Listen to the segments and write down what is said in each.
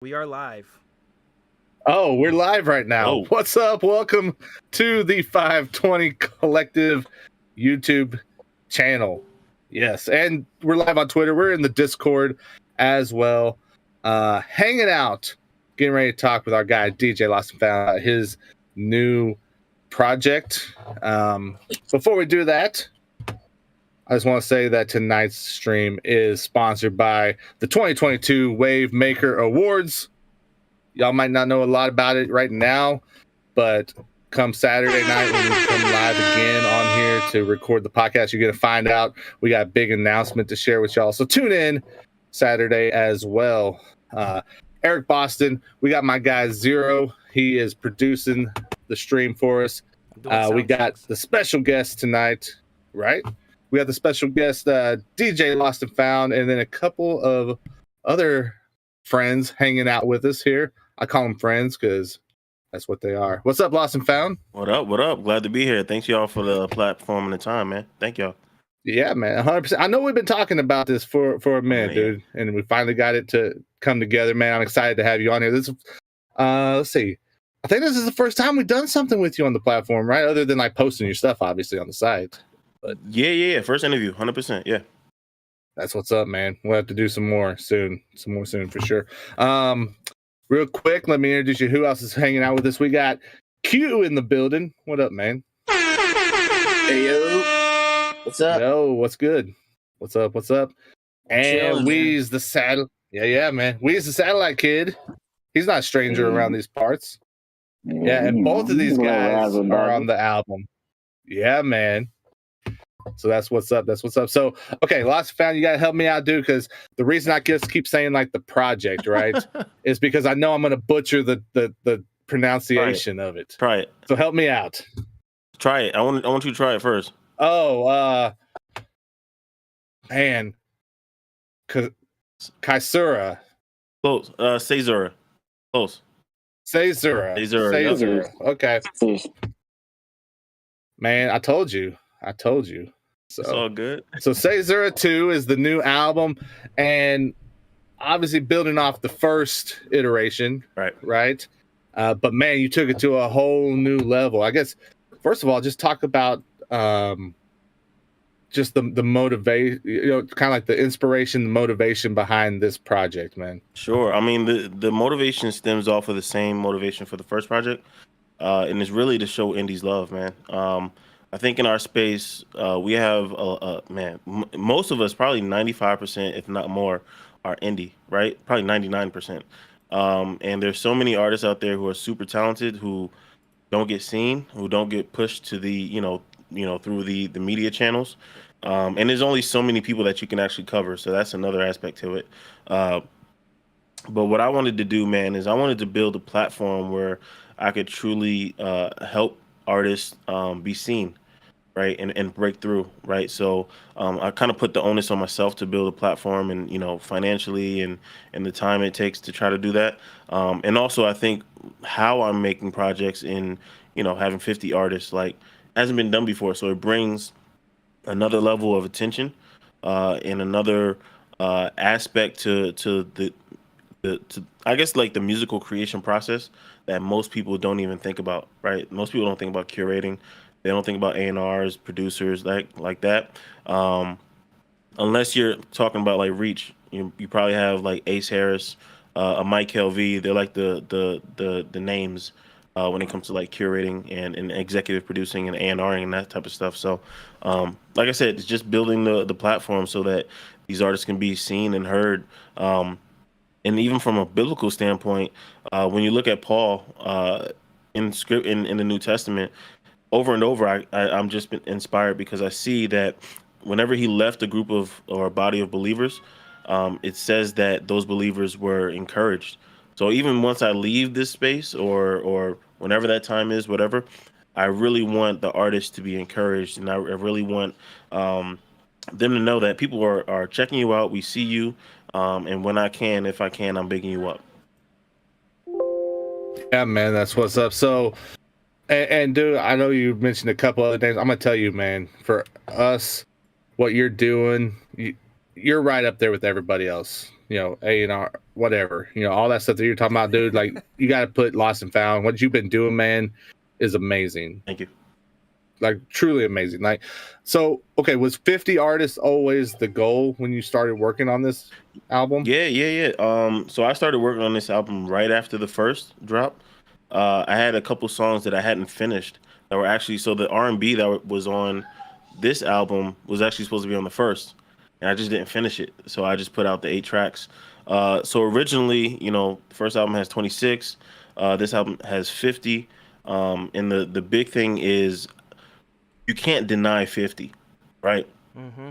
We are live. Oh, we're live right now. Oh. What's up? Welcome to the FiveTwenty Collective YouTube channel. Yes, and we're live on Twitter. We're in the Discord as well. Hanging out, getting ready to talk with our guy DJ LostNFound about his new project. Before we do that, I just want to say that tonight's stream is sponsored by the 2022 Wave Maker Awards. Y'all might not know a lot about it right now, but come Saturday night when we come live again on here to record the podcast, you're going to find out. We got a big announcement to share with y'all. So tune in Saturday as well. Eric Boston, we got my guy Zero. He is producing the stream for us. We got the special guest tonight, right? We got the special guest, DJ LostNFound, and then a couple of other friends hanging out with us here. I call them friends because that's what they are. What's up, LostNFound? What up? What up? Glad to be here. Thanks y'all for the platform and the time, man. Thank y'all. Yeah, man, 100%. I know we've been talking about this for a minute, dude, and we finally got it to come together, man. I'm excited to have you on here. This, let's see. I think this is the first time we've done something with you on the platform, right? Other than like posting your stuff, obviously, on the site. But yeah. First interview, 100%. Yeah. That's what's up, man. We'll have to do some more soon for sure. Real quick, let me introduce you. Who else is hanging out with us? We got Q in the building. What up, man? Hey, yo. What's up? Yo, what's good? What's up? And Chilling, Weez the satellite. Yeah, man. Weez the satellite kid. He's not a stranger around these parts. Yeah, and both of these guys are on the album. Yeah, man. So that's what's up. So, okay, LostNFound, you got to help me out, dude, because the reason I just keep saying like the project, right, is because I know I'm going to butcher the pronunciation of it. Try it. So help me out. Try it. I want you to try it first. Oh, man. CAESURA. Close. CAESURA. Close. CAESURA. Okay. Man, I told you. So, it's all good. So CAESURA II is the new album, and obviously building off the first iteration, right? But man, you took it to a whole new level. I guess first of all, just talk about just the motivation, kind of like the inspiration, the motivation behind this project, man. Sure. I mean, the motivation stems off of the same motivation for the first project, and it's really to show indies love, man. I think in our space, we have, most of us, probably 95%, if not more, are indie, right? Probably 99%. And there's so many artists out there who are super talented, who don't get seen, who don't get pushed to the, through the media channels. And there's only so many people that you can actually cover. So that's another aspect to it. But what I wanted to do, man, is I wanted to build a platform where I could truly help artists be seen, right, and break through, right? So I kind of put the onus on myself to build a platform, and financially and the time it takes to try to do that. And also, I think how I'm making projects in having 50 artists hasn't been done before, so it brings another level of attention and another aspect to the I guess like the musical creation process that most people don't even think about, right? Most people don't think about curating. They don't think about A&Rs, producers like that. Unless you're talking about like reach, you probably have like Ace Harris, a Mike LV. They're like the names when it comes to like curating and executive producing and A&Ring and that type of stuff. So, like I said, it's just building the platform so that these artists can be seen and heard. And even from a biblical standpoint, when you look at Paul in the New Testament, over and over, I'm just been inspired because I see that whenever he left a group of or a body of believers, it says that those believers were encouraged. So even once I leave this space or whenever that time is, whatever, I really want the artists to be encouraged, and I really want them to know that people are checking you out. We see you. And if I can, I'm bigging you up. Yeah, man, that's what's up. So, and dude, I know you mentioned a couple other things. I'm gonna tell you, man, for us, what you're doing, you're right up there with everybody else. A&R, whatever. All that stuff that you're talking about, dude. Like, you got to put Lost and Found. What you've been doing, man, is amazing. Thank you. Like, truly amazing. Like, so okay, was 50 artists always the goal when you started working on this album? Yeah. So I started working on this album right after the first drop. I had a couple songs that I hadn't finished that were actually, so the R&B that was on this album was actually supposed to be on the first, and I just didn't finish it. So I just put out the 8 tracks. So originally, the first album has 26. This album has 50. And the big thing is you can't deny 50, right?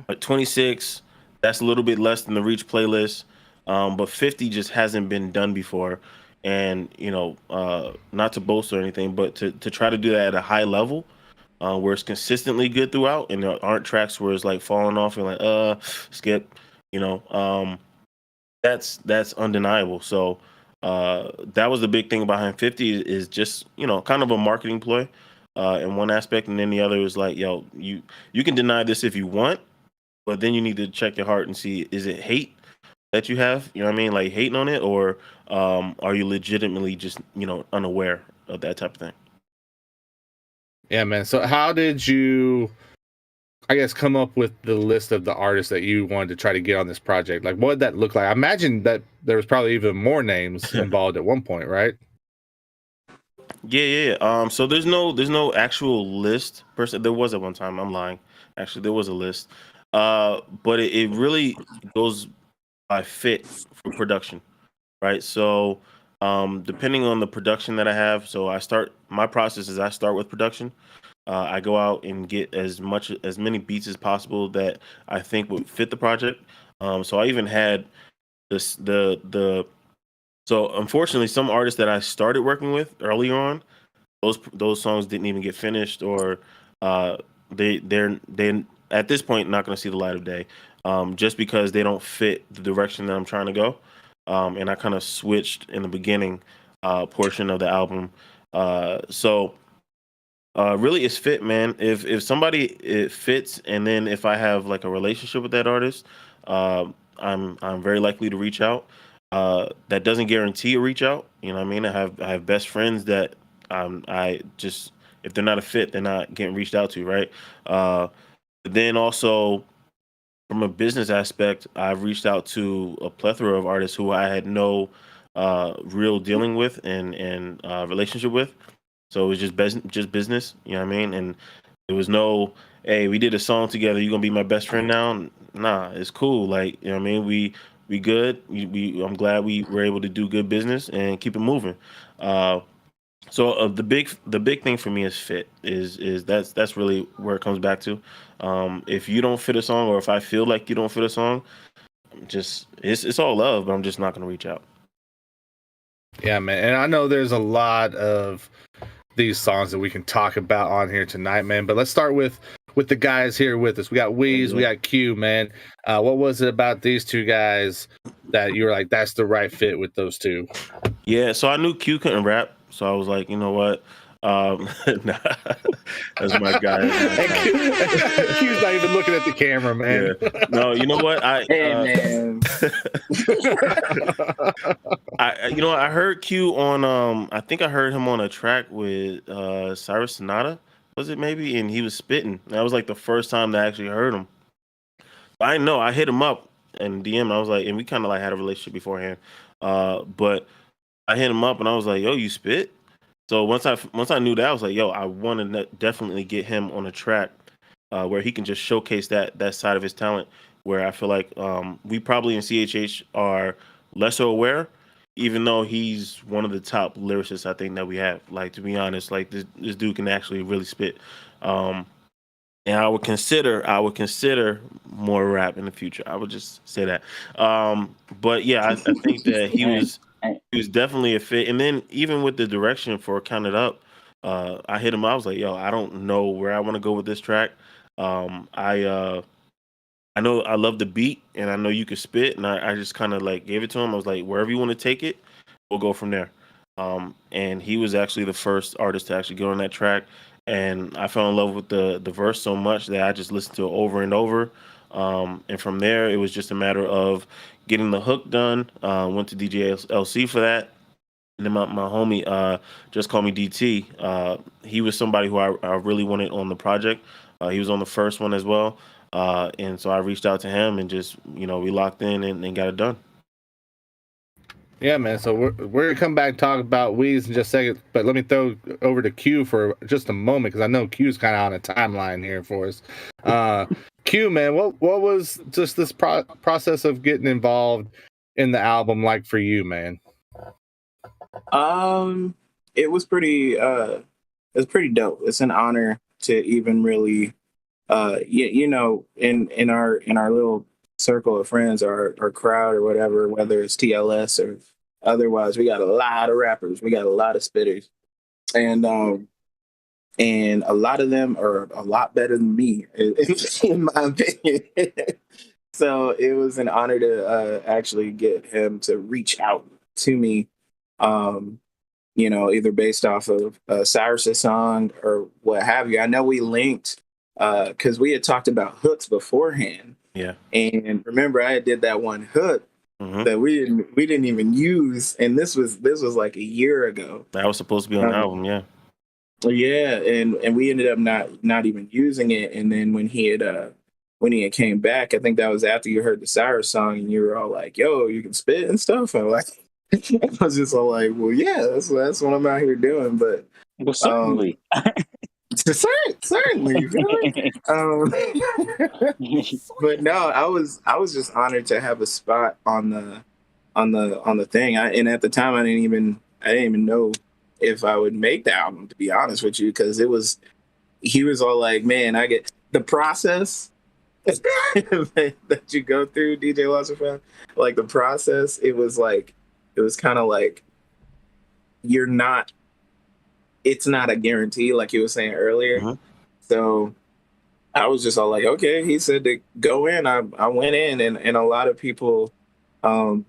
But 26, that's a little bit less than the Reach playlist. But 50 just hasn't been done before. And, not to boast or anything, but to try to do that at a high level, where it's consistently good throughout, and there aren't tracks where it's like falling off and like, skip, that's undeniable. So that was the big thing behind 50 is just, kind of a marketing ploy in one aspect. And then the other is like, yo, you can deny this if you want, but then you need to check your heart and see, is it hate that you have? You know what I mean? Like hating on it, or are you legitimately just, unaware of that type of thing? Yeah, man. So how did you, I guess, come up with the list of the artists that you wanted to try to get on this project? Like, what did that look like? I imagine that there was probably even more names involved at one point, right? Yeah. So there's no actual list per se. There was at one time. I'm lying. Actually, there was a list. But it really goes by fit for production, right? So depending on the production that I have, so my process is I start with production. I go out and get as many beats as possible that I think would fit the project. So I even had this the so unfortunately some artists that I started working with earlier on, those songs didn't even get finished, or they're at this point not going to see the light of day, just because they don't fit the direction that I'm trying to go. And I kind of switched in the beginning portion of the album. So really it's fit, man. If somebody it fits, and then if I have like a relationship with that artist, I'm very likely to reach out. That doesn't guarantee a reach out. You know what I mean? I have best friends that I just, if they're not a fit, they're not getting reached out to, right? Then also from a business aspect, I've reached out to a plethora of artists who I had no real dealing with and relationship with. So it was just business, you know what I mean? And there was no, hey, we did a song together, you gonna be my best friend now? Nah, it's cool. Like, you know what I mean? We good. I'm glad we were able to do good business and keep it moving. So the big thing for me is fit. Is that's really where it comes back to. If you don't fit a song, or if I feel like you don't fit a song, just it's all love, but I'm just not gonna reach out. Yeah, man. And I know there's a lot of these songs that we can talk about on here tonight, man. But let's start with the guys here with us. We got Weez, we got Q, man. What was it about these two guys that you were like, that's the right fit with those two? Yeah, so I knew Q couldn't rap, so I was like, you know what? Nah, that's my guy. Q's not even looking at the camera, man. Yeah. No, you know what? Man. I heard Q on I think I heard him on a track with Cyrus Sonata, was it maybe? And he was spitting. That was like the first time that I actually heard him. I know I hit him up and DM, and I was like, and we kind of like had a relationship beforehand. But I hit him up and I was like, yo, you spit? So once I knew that, I was like, yo, I want to definitely get him on a track where he can just showcase that side of his talent. Where I feel like we probably in CHH are lesser aware, even though he's one of the top lyricists I think that we have. Like, to be honest, like this dude can actually really spit. And I would consider more rap in the future. I would just say that. But yeah, I think that he was definitely a fit. And then even with the direction for Count It Up, I hit him. I was like, yo, I don't know where I want to go with this track. I know I love the beat, and I know you could spit, and I just kind of like gave it to him. I was like, wherever you want to take it, we'll go from there. And he was actually the first artist to actually get on that track, and I fell in love with the verse so much that I just listened to it over and over. And from there, it was just a matter of getting the hook done. Went to DJ LC for that. And then my homie just called me DT. He was somebody who I really wanted on the project. He was on the first one as well. And so I reached out to him and just, we locked in and got it done. Yeah, man. So we're gonna come back and talk about Weez in just a second, but let me throw over to Q for just a moment because I know Q's kind of on a timeline here for us. Q, man, what was just this process of getting involved in the album like for you, man? It was pretty dope. It's an honor to even really in our little circle of friends, our crowd or whatever, whether it's TLS or otherwise, we got a lot of rappers, we got a lot of spitters, and a lot of them are a lot better than me, in my opinion. So it was an honor to actually get him to reach out to me, either based off of Cyrus's song or what have you. I know we linked because we had talked about hooks beforehand. Yeah. And remember, I did that one hook that we didn't even use, and this was like a year ago. That was supposed to be on the album, yeah. Yeah, and we ended up not even using it. And then when he had came back, I think that was after you heard the Cyrus song, and you were all like, "Yo, you can spit and stuff." And I was just all like, "Well, yeah, that's what I'm out here doing." But well, certainly. Certainly. But no, I was just honored to have a spot on the thing. And at the time, I didn't even know if I would make the album, to be honest with you, because he was all like, "Man, I get the process that you go through, DJ LostNFound, like the process." It was kind of like it's not a guarantee, like you were saying earlier. So I was just all like, okay, he said to go in. I went in, and a lot of people and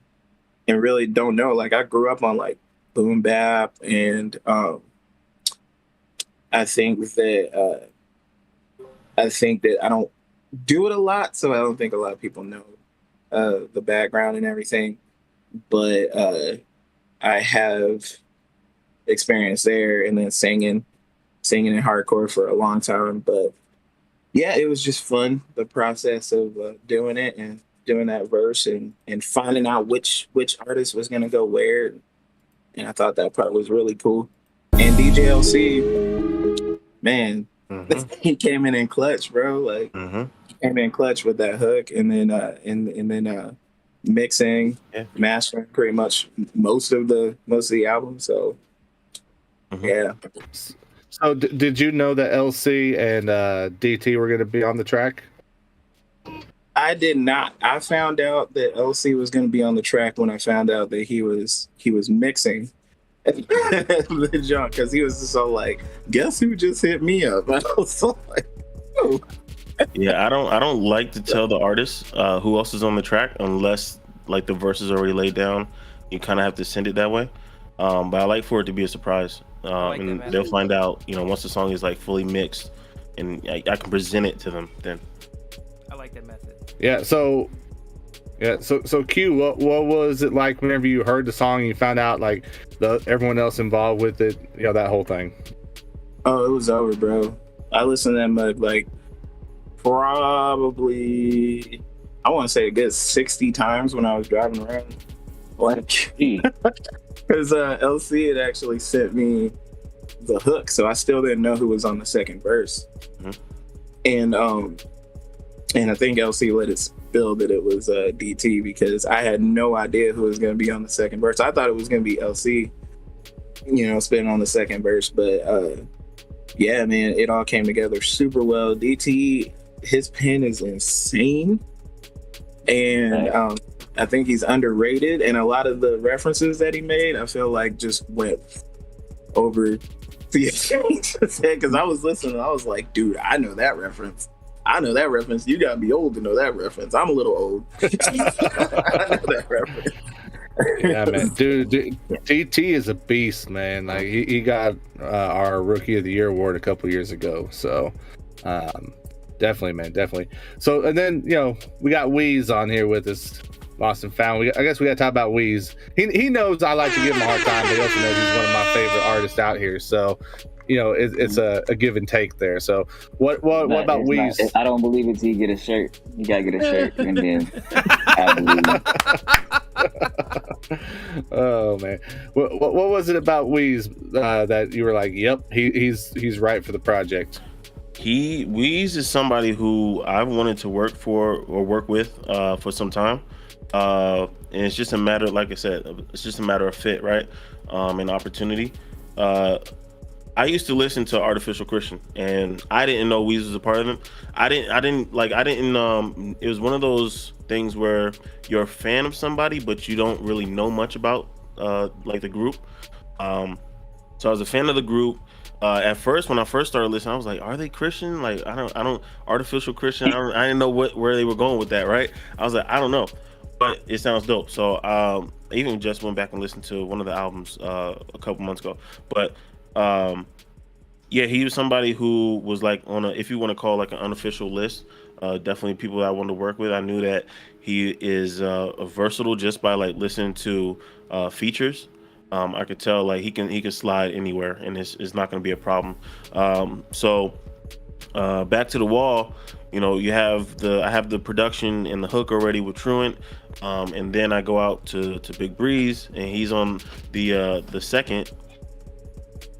really don't know. Like, I grew up on like boom bap, and I think that I don't do it a lot, so I don't think a lot of people know the background and everything. But I have experience there, and then singing in hardcore for a long time. But yeah, it was just fun, the process of doing it and doing that verse and finding out which artist was going to go where. And I thought that part was really cool. And DJ LC, man, he came in clutch, bro. Like, he came in clutch with that hook, and then mixing, mastering pretty much most of the album. So yeah. So did you know that LC and DT were going to be on the track? I did not. I found out that LC was going to be on the track when I found out that he was mixing the junk, because he was just so like, "Guess who just hit me up?" I was so like, "Oh." Yeah, I don't like to tell the artist who else is on the track unless like the verse is already laid down. You kind of have to send it that way. But I like for it to be a surprise. And they'll find out, once the song is like fully mixed, and I can present it to them. Then I like that method. Yeah. So Q, what was it like whenever you heard the song and you found out like everyone else involved with it, that whole thing? Oh, it was over, bro. I listened to that like probably, I want to say a good 60 times when I was driving around. Like, because LC had actually sent me the hook, so I still didn't know who was on the second verse. And I think LC let it spill that it was DT, because I had no idea who was going to be on the second verse. I thought it was going to be LC, spitting on the second verse. But yeah, man, it all came together super well. DT, his pen is insane, and I think he's underrated, and a lot of the references that he made, I feel like just went over the because I was listening, I was like, dude, I know that reference. You gotta be old to know that reference. I'm a little old. I know that reference. Yeah, man, dude, DT is a beast, man. Like, he got our Rookie of the Year award a couple years ago. So Definitely, man, definitely. So, and then we got Weez on here with us, LostNFound. I guess we got to talk about Weez. He knows I like to give him a hard time, but he also knows he's one of my favorite artists out here. So, it's a give and take there. So, what about Weez? I don't believe it till you get a shirt. You gotta get a shirt, and then I believe it. Oh man, what was it about Weez that you were like, yep, he's right for the project? Weez is somebody who I've wanted to work with for some time. And it's just a matter, like I said, it's just a matter of fit, right? And opportunity. I used to listen to Artificial Christian, and I didn't know Weez was a part of it. It was one of those things where you're a fan of somebody, but you don't really know much about like the group. So I was a fan of the group. At first, when I first started listening, I was like, "Are they Christian? Like, I don't Artificial Christian. I didn't know where they were going with that, right?" I was like, "I don't know," but it sounds dope. So I even just went back and listened to one of the albums a couple months ago. But yeah, he was somebody who was like on if you want to call like an unofficial list. Definitely people that I wanted to work with. I knew that he is versatile just by like listening to features. I could tell like he can slide anywhere, and it's not going to be a problem. So back to the wall, I have the production and the hook already with Truant, and then I go out to Big Breeze, and he's on the second.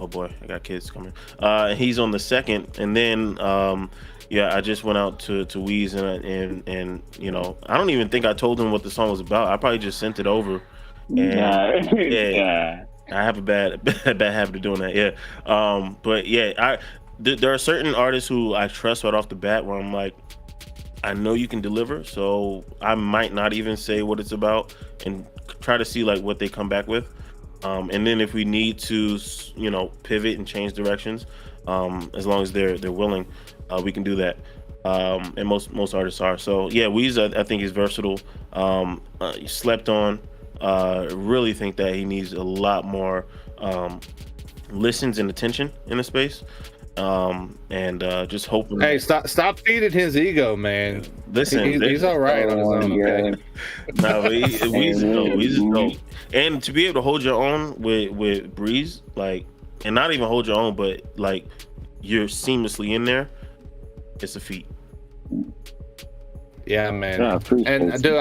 Oh boy, I got kids coming. He's on the second, and then I just went out to Weez, and I don't even think I told him what the song was about. I probably just sent it over. And yeah, I have a bad habit of doing that. Yeah. But yeah, there are certain artists who I trust right off the bat where I'm like, I know you can deliver, so I might not even say what it's about and try to see like what they come back with. And then if we need to, pivot and change directions, as long as they're willing, we can do that. And most artists are. So yeah, Weez, I think he's versatile. Slept on. Really think that he needs a lot more listens and attention in the space, and just hoping. Hey, stop feeding his ego, man. Listen, he's all right on his own. Okay. No, Weez is dope. And to be able to hold your own with Breeze, like, and not even hold your own, but like you're seamlessly in there, it's a feat. Yeah, man. And dude,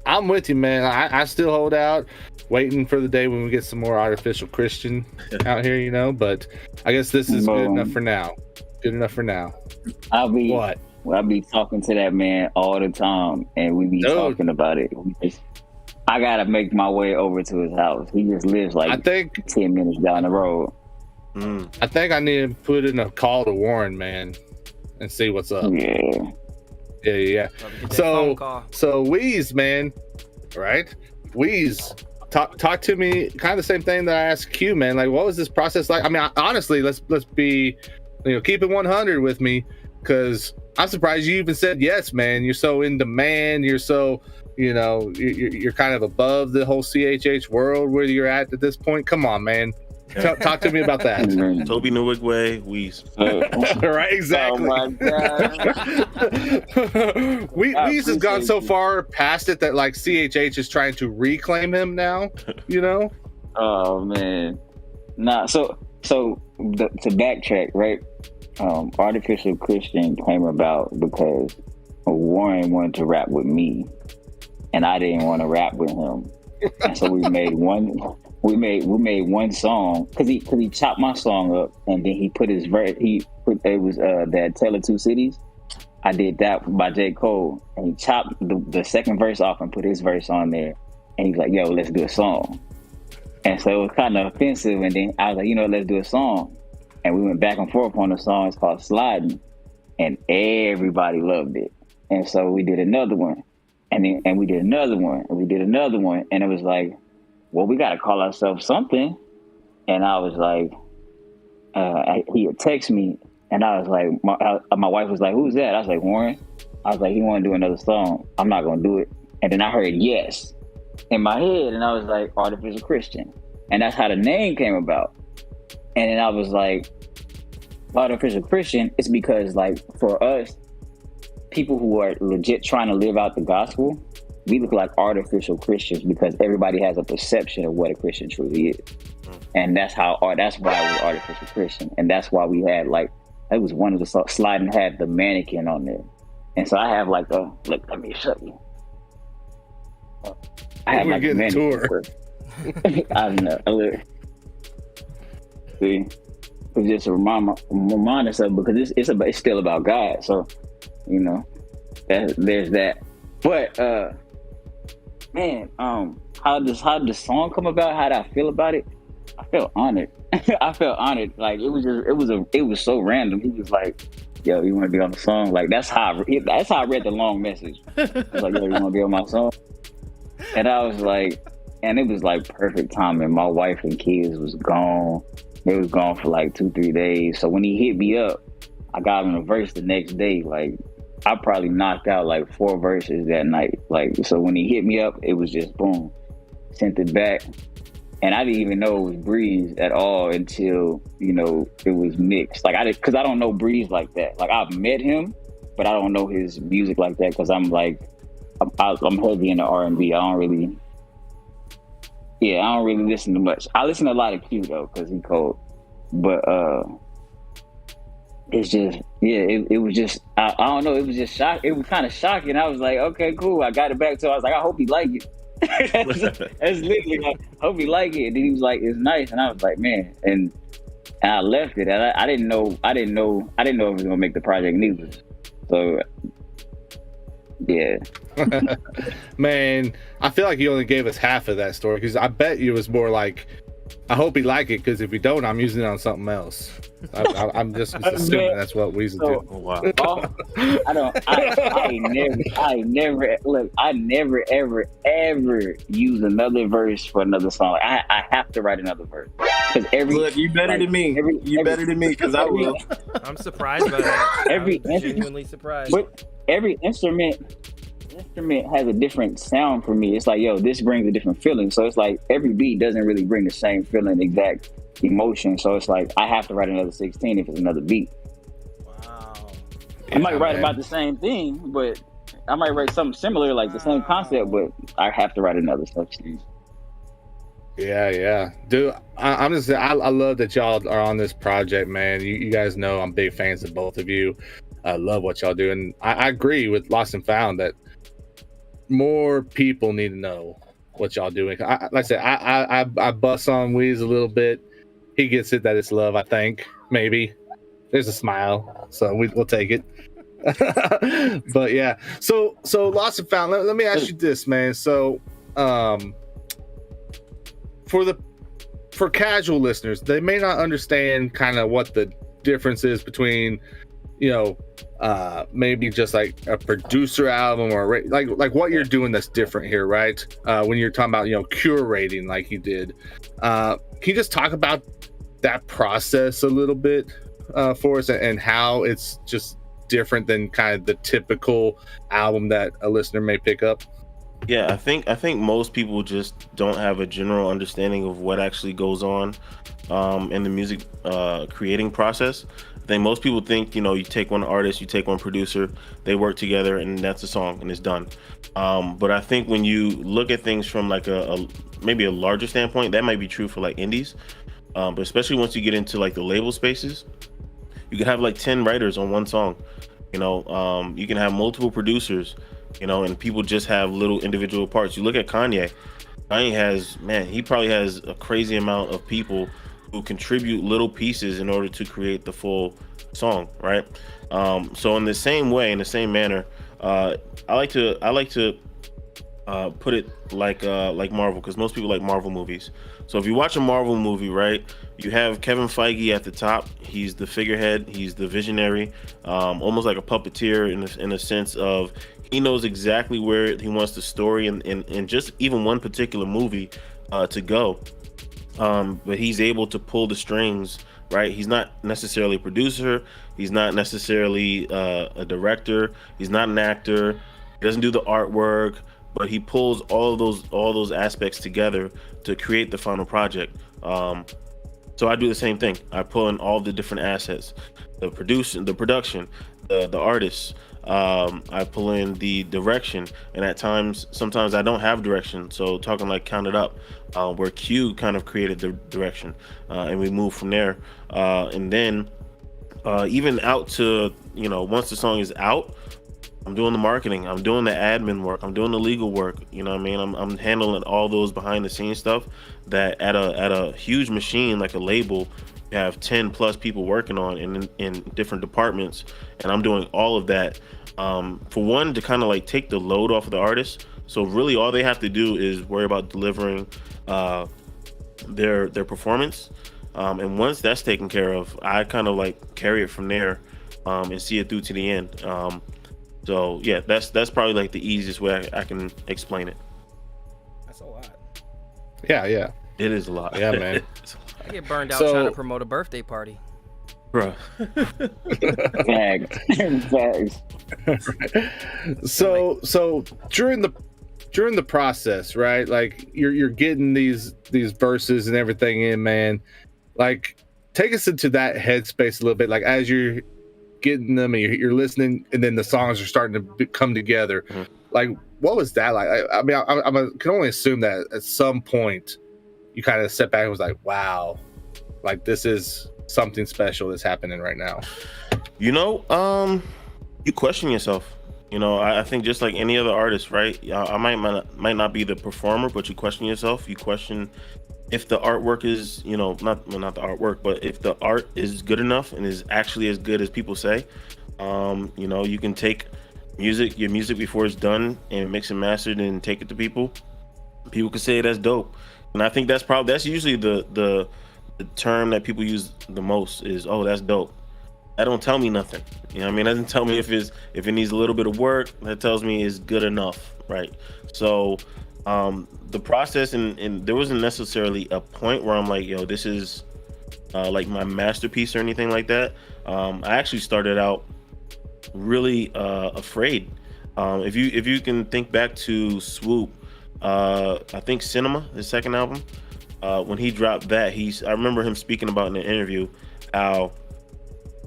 I'm with you, man. I still hold out, waiting for the day when we get some more Artificial Christian out here, but I guess this is good enough for now. Good enough for now. I'll be talking to that man all the time, and we be talking about it. I gotta make my way over to his house. He just lives like 10 minutes down the road. I think I need to put in a call to Warren, man, and see what's up. Yeah. So Weez, man, right? Weez, talk to me. Kind of the same thing that I asked Q, man. Like, what was this process like? I mean, honestly, let's be, keep it 100 with me, because I'm surprised you even said yes, man. You're so in demand. You're so, you're kind of above the whole CHH world where you're at this point. Come on, man. Talk to me about that. Toby Nwigwe, Weez. Right, exactly. Oh my God. Weez has gone so far past it that like CHH is trying to reclaim him now. Oh man. Nah. So to backtrack, right? Artificial Christian came about because Warren wanted to rap with me, and I didn't want to rap with him, and so we made one. We made one song because he chopped my song up, and then he put his verse. It was that Tale of Two Cities. I did that by J. Cole, and he chopped the second verse off and put his verse on there. And he's like, "Yo, let's do a song." And so it was kind of offensive. And then I was like, let's do a song. And we went back and forth on the song. It's called Sliding, and everybody loved it. And so we did another one, and we did another one, and we did another one, and it was like, well, we got to call ourselves something. And I was like, he had texted me, and I was like, my wife was like, who's that? I was like, Warren. I was like, he want to do another song. I'm not going to do it. And then I heard yes in my head, and I was like, Artificial Christian. And that's how the name came about. And then I was like, Artificial Christian is because, like, for us, people who are legit trying to live out the gospel, we look like artificial Christians because everybody has a perception of what a Christian truly is. And that's why we're artificial Christian. And that's why we had like, it was one of the sliding had the mannequin on there. And so I have like look, let me show you. I have We're like getting a tour. I don't know. Look. See, it's just a remind us of, because it's still about God. So, you know, there's that. But man, how did the song come about? How did I feel about it? I felt honored. I felt honored. Like it was so random. He was like, "Yo, you want to be on the song?" Like that's how I read the long message. I was like, "Yo, you want to be on my song?" And I was like, and it was like perfect timing. My wife and kids was gone. They was gone for like 2-3 days. So when he hit me up, I got him a verse the next day. Like I probably knocked out like 4 verses that night. Like, so when he hit me up, it was just boom, sent it back. And I didn't even know it was Weez at all until, you know, it was mixed. Like because I don't know Weez like that. Like I've met him, but I don't know his music like that. Cause I'm heavy into R&B. I don't really listen to much. I listen to a lot of Kiid though, cause he cold. But it's just, it was just, I don't know. It was just shock. It was kind of shocking. I was like, okay, cool. I got it back. So I was like, I hope he like it. that's literally like, I hope he like it. And then he was like, it's nice. And I was like, man. And I left it. And I didn't know if it was gonna make the project neither. So yeah. Man, I feel like you only gave us half of that story, because I bet you it was more like, I hope he like it, because if he don't, I'm using it on something else. I'm just assuming that's what Weez do. Oh, wow. I never ever use another verse for another song. I have to write another verse. Look, you better than me. You better than me, because I will. I'm surprised by that. I'm genuinely surprised. But every instrument has a different sound for me. It's like, yo, this brings a different feeling. So it's like every beat doesn't really bring the same feeling, exact emotion. So it's like I have to write another 16 if it's another beat. Wow. I might write about the same thing, but I might write something similar, like the same concept, but I have to write another 16. Yeah. Dude, I'm just, I love that y'all are on this project, man. You guys know I'm big fans of both of you. I love what y'all do. And I agree with LostNFound that more people need to know what y'all doing. Like I said, I bust on Weez a little bit. He gets it that it's love, I think. Maybe. There's a smile, so we'll take it. But yeah. So LostNFound, let me ask you this, man. So for casual listeners, they may not understand kind of what the difference is between, you know, maybe just like a producer album or like what you're doing that's different here, right? When you're talking about, you know, curating like you did. Can you just talk about that process a little bit for us, and how it's just different than kind of the typical album that a listener may pick up? Yeah, I think most people just don't have a general understanding of what actually goes on in the music creating process. I think most people think, you know, you take one artist, you take one producer, they work together, and that's a song and it's done. But I think when you look at things from like a maybe a larger standpoint, that might be true for like indies. But especially once you get into like the label spaces, you can have like 10 writers on one song. You know, you can have multiple producers, you know, and people just have little individual parts. You look at Kanye has, man, he probably has a crazy amount of people who contribute little pieces in order to create the full song, right? So in the same way, in the same manner, I like to put it like Marvel, because most people like Marvel movies. So if you watch a Marvel movie, right, you have Kevin Feige at the top. He's the figurehead. He's the visionary, almost like a puppeteer in a sense of he knows exactly where he wants the story and just even one particular movie to go. But he's able to pull the strings, right? He's not necessarily a producer. He's not necessarily a director. He's not an actor. He doesn't do the artwork, but he pulls all those aspects together to create the final project. So I do the same thing. I pull in all the different assets, the production, the artists. I pull in the direction, and sometimes I don't have direction. So talking like Count It Up, where Q kind of created the direction, and we move from there. And then even out to, once the song is out, I'm doing the marketing, I'm doing the admin work, I'm doing the legal work. You know what I mean? I'm handling all those behind the scenes stuff that at a huge machine like a label, you have 10 plus people working on in different departments, and I'm doing all of that. For one, to kind of like take the load off of the artist. So really all they have to do is worry about delivering their performance. And once that's taken care of, I kind of like carry it from there, and see it through to the end. So yeah, that's probably like the easiest way I can explain it. That's a lot. Yeah. It is a lot. Yeah, man. I get burned out trying to promote a birthday party. Bro. Facts. So during the process, right? Like you're getting these verses and everything in, man. Like, take us into that headspace a little bit. Like as you're getting them and you're listening, and then the songs are starting to come together. Mm-hmm. Like, what was that like? I mean, I can only assume that at some point you kind of step back and was like, wow, like this is something special that's happening right now. You question yourself. I think just like any other artist, right? I might not be the performer, but you question yourself. You question if the artwork is, not the artwork, but if the art is good enough and is actually as good as people say. You can take your music before it's done and mix and mastered and take it to people. People can say that's dope, and I think that's usually the term that people use the most is, oh, that's dope. That don't tell me nothing. You know what I mean? That doesn't tell me if it needs a little bit of work. That tells me it's good enough, right? So the process, and there wasn't necessarily a point where I'm like, yo, this is like my masterpiece or anything like that. I actually started out really afraid. If you can think back to Swoop, I think Cinema, his second album, when he dropped that, I remember him speaking about in an interview how,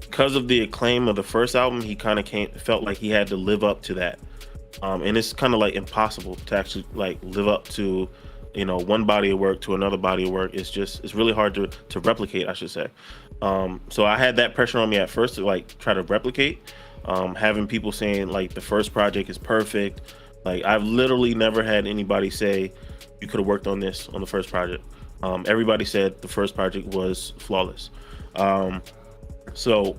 because of the acclaim of the first album, he kind of felt like he had to live up to that. And it's kind of like impossible to actually like live up to, one body of work to another body of work. It's really hard to replicate, I should say. So I had that pressure on me at first to like try to replicate, having people saying like the first project is perfect. Like, I've literally never had anybody say you could have worked on this on the first project. Everybody said the first project was flawless. So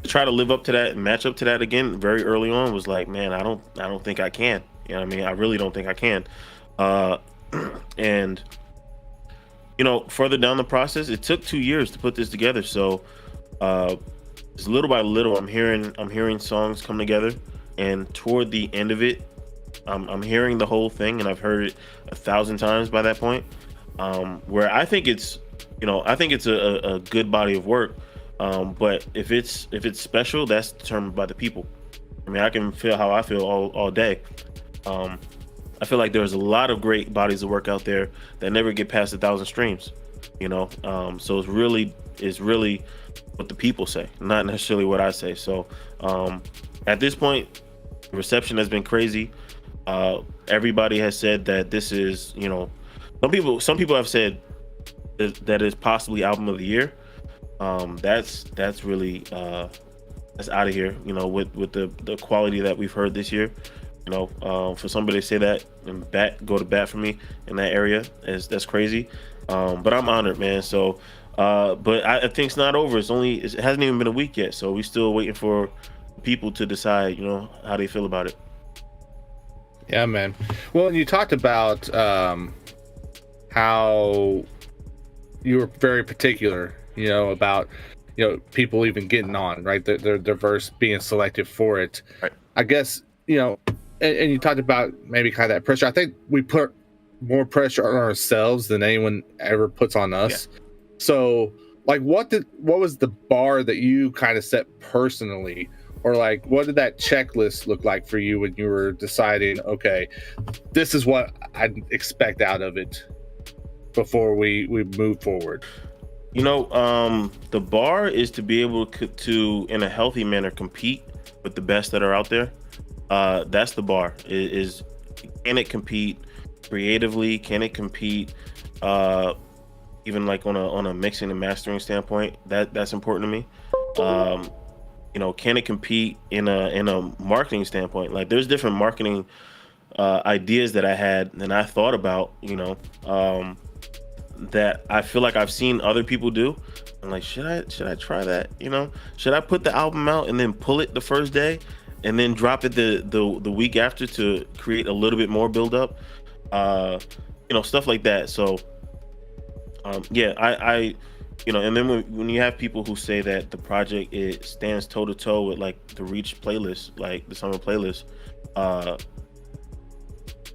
to try to live up to that and match up to that again very early on was like, man, I don't think I can. You know what I mean? I really don't think I can. And further down the process, it took 2 years to put this together. So it's little by little, I'm hearing songs come together, and toward the end of it, I'm hearing the whole thing, and I've heard it 1,000 times by that point. Where I think it's a good body of work. But if it's special, that's determined by the people. I mean, I can feel how I feel all day. I feel like there's a lot of great bodies of work out there that never get past 1,000 streams. So it's really what the people say, not necessarily what I say. So at this point, reception has been crazy. Everybody has said that this is, some people have said that is possibly album of the year. That's really that's out of here, with the quality that we've heard this year. For somebody to say that and go to bat for me in that area that's crazy. But I'm honored, man. So but I think it's not over. It hasn't even been a week yet, so we're still waiting for people to decide, how they feel about it. Yeah, man. Well, and you talked about how you were very particular, about people even getting on, right? Their verse being selected for it. Right. I guess, and you talked about maybe kind of that pressure. I think we put more pressure on ourselves than anyone ever puts on us. Yeah. So like what was the bar that you kind of set personally, or like what did that checklist look like for you when you were deciding, okay, this is what I'd expect out of it before we move forward? The bar is to be able to in a healthy manner compete with the best that are out there. That's the bar. Is can it compete creatively? Can it compete even like on a mixing and mastering standpoint? That's important to me. Can it compete in a marketing standpoint? Like there's different marketing ideas that I had and I thought about, that I feel like I've seen other people do. I'm like, should I try that? Should I put the album out and then pull it the first day and then drop it the week after to create a little bit more build up? Stuff like that. So I and then when you have people who say that the project, it stands toe to toe with like the Reach playlist, like the summer playlist,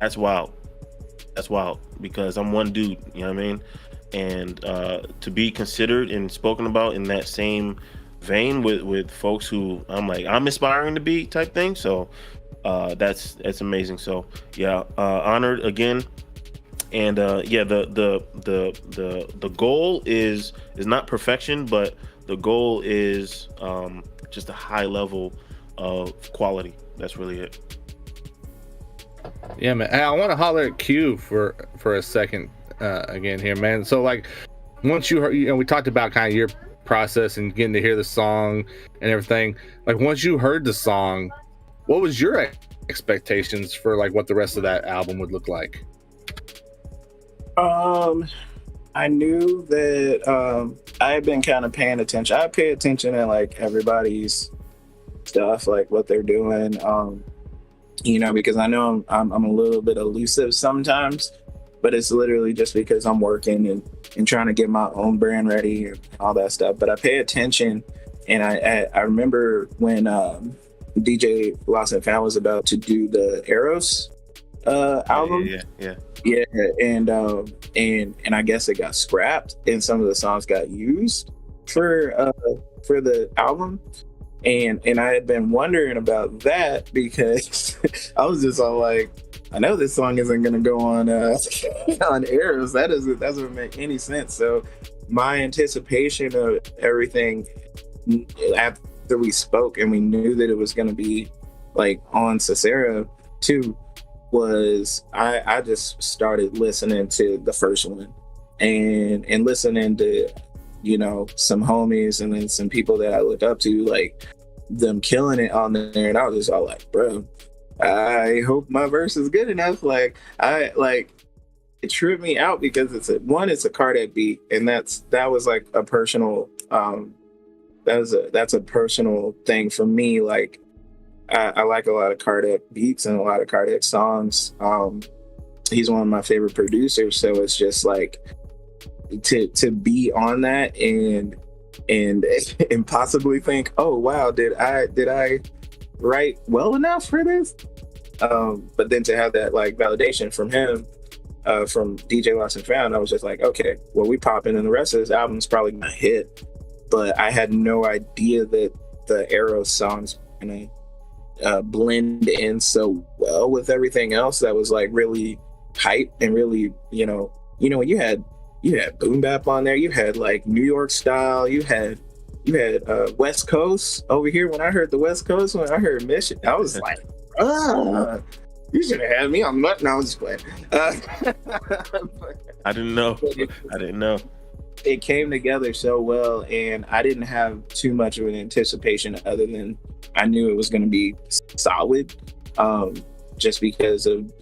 that's wild. That's wild because I'm one dude, you know what I mean? And to be considered and spoken about in that same vein with folks who I'm inspiring to be type thing. So that's amazing. So honored again. And the goal is not perfection, but the goal is just a high level of quality. That's really it. Yeah, man. I want to holler at Q for a second again here, man. So like, once you heard, we talked about kind of your process and getting to hear the song and everything. Like once you heard the song, what was your expectations for like what the rest of that album would look like? I knew that I had been kind of paying attention. I pay attention to like everybody's stuff, like what they're doing. Because I know I'm a little bit elusive sometimes, but it's literally just because I'm working and trying to get my own brand ready and all that stuff. But I pay attention, and I remember when DJ LostNFound was about to do the Eros album. Yeah, and I guess it got scrapped, and some of the songs got used for the album. And I had been wondering about that because I was just all like, I know this song isn't gonna go on on Eros. That doesn't make any sense. So my anticipation of everything after we spoke and we knew that it was gonna be like on CAESURA II was I just started listening to the first one and listening to some homies and then some people that I looked up to, like them killing it on there, and I was just all like, bro, I hope my verse is good enough. Like it tripped me out because it's a cardiac beat, and that was like a personal that's a personal thing for me. Like I like a lot of cardiac beats and a lot of cardiac songs. He's one of my favorite producers, so it's just like to be on that and possibly think, oh wow, did I write well enough for this? But then to have that like validation from him, from DJ LostNFound, I was just like, okay, well, we popping, and the rest of this album is probably gonna hit. But I had no idea that the Eros songs were gonna blend in so well with everything else that was like really hype and really, when you had boom bap on there, you had like New York style, you had West Coast over here. When I heard the West Coast, when I heard Mission, I was like, you should have had me on Mutt. No, I was just playing. I didn't know. It came together so well, and I didn't have too much of an anticipation other than I knew it was going to be solid, just because of,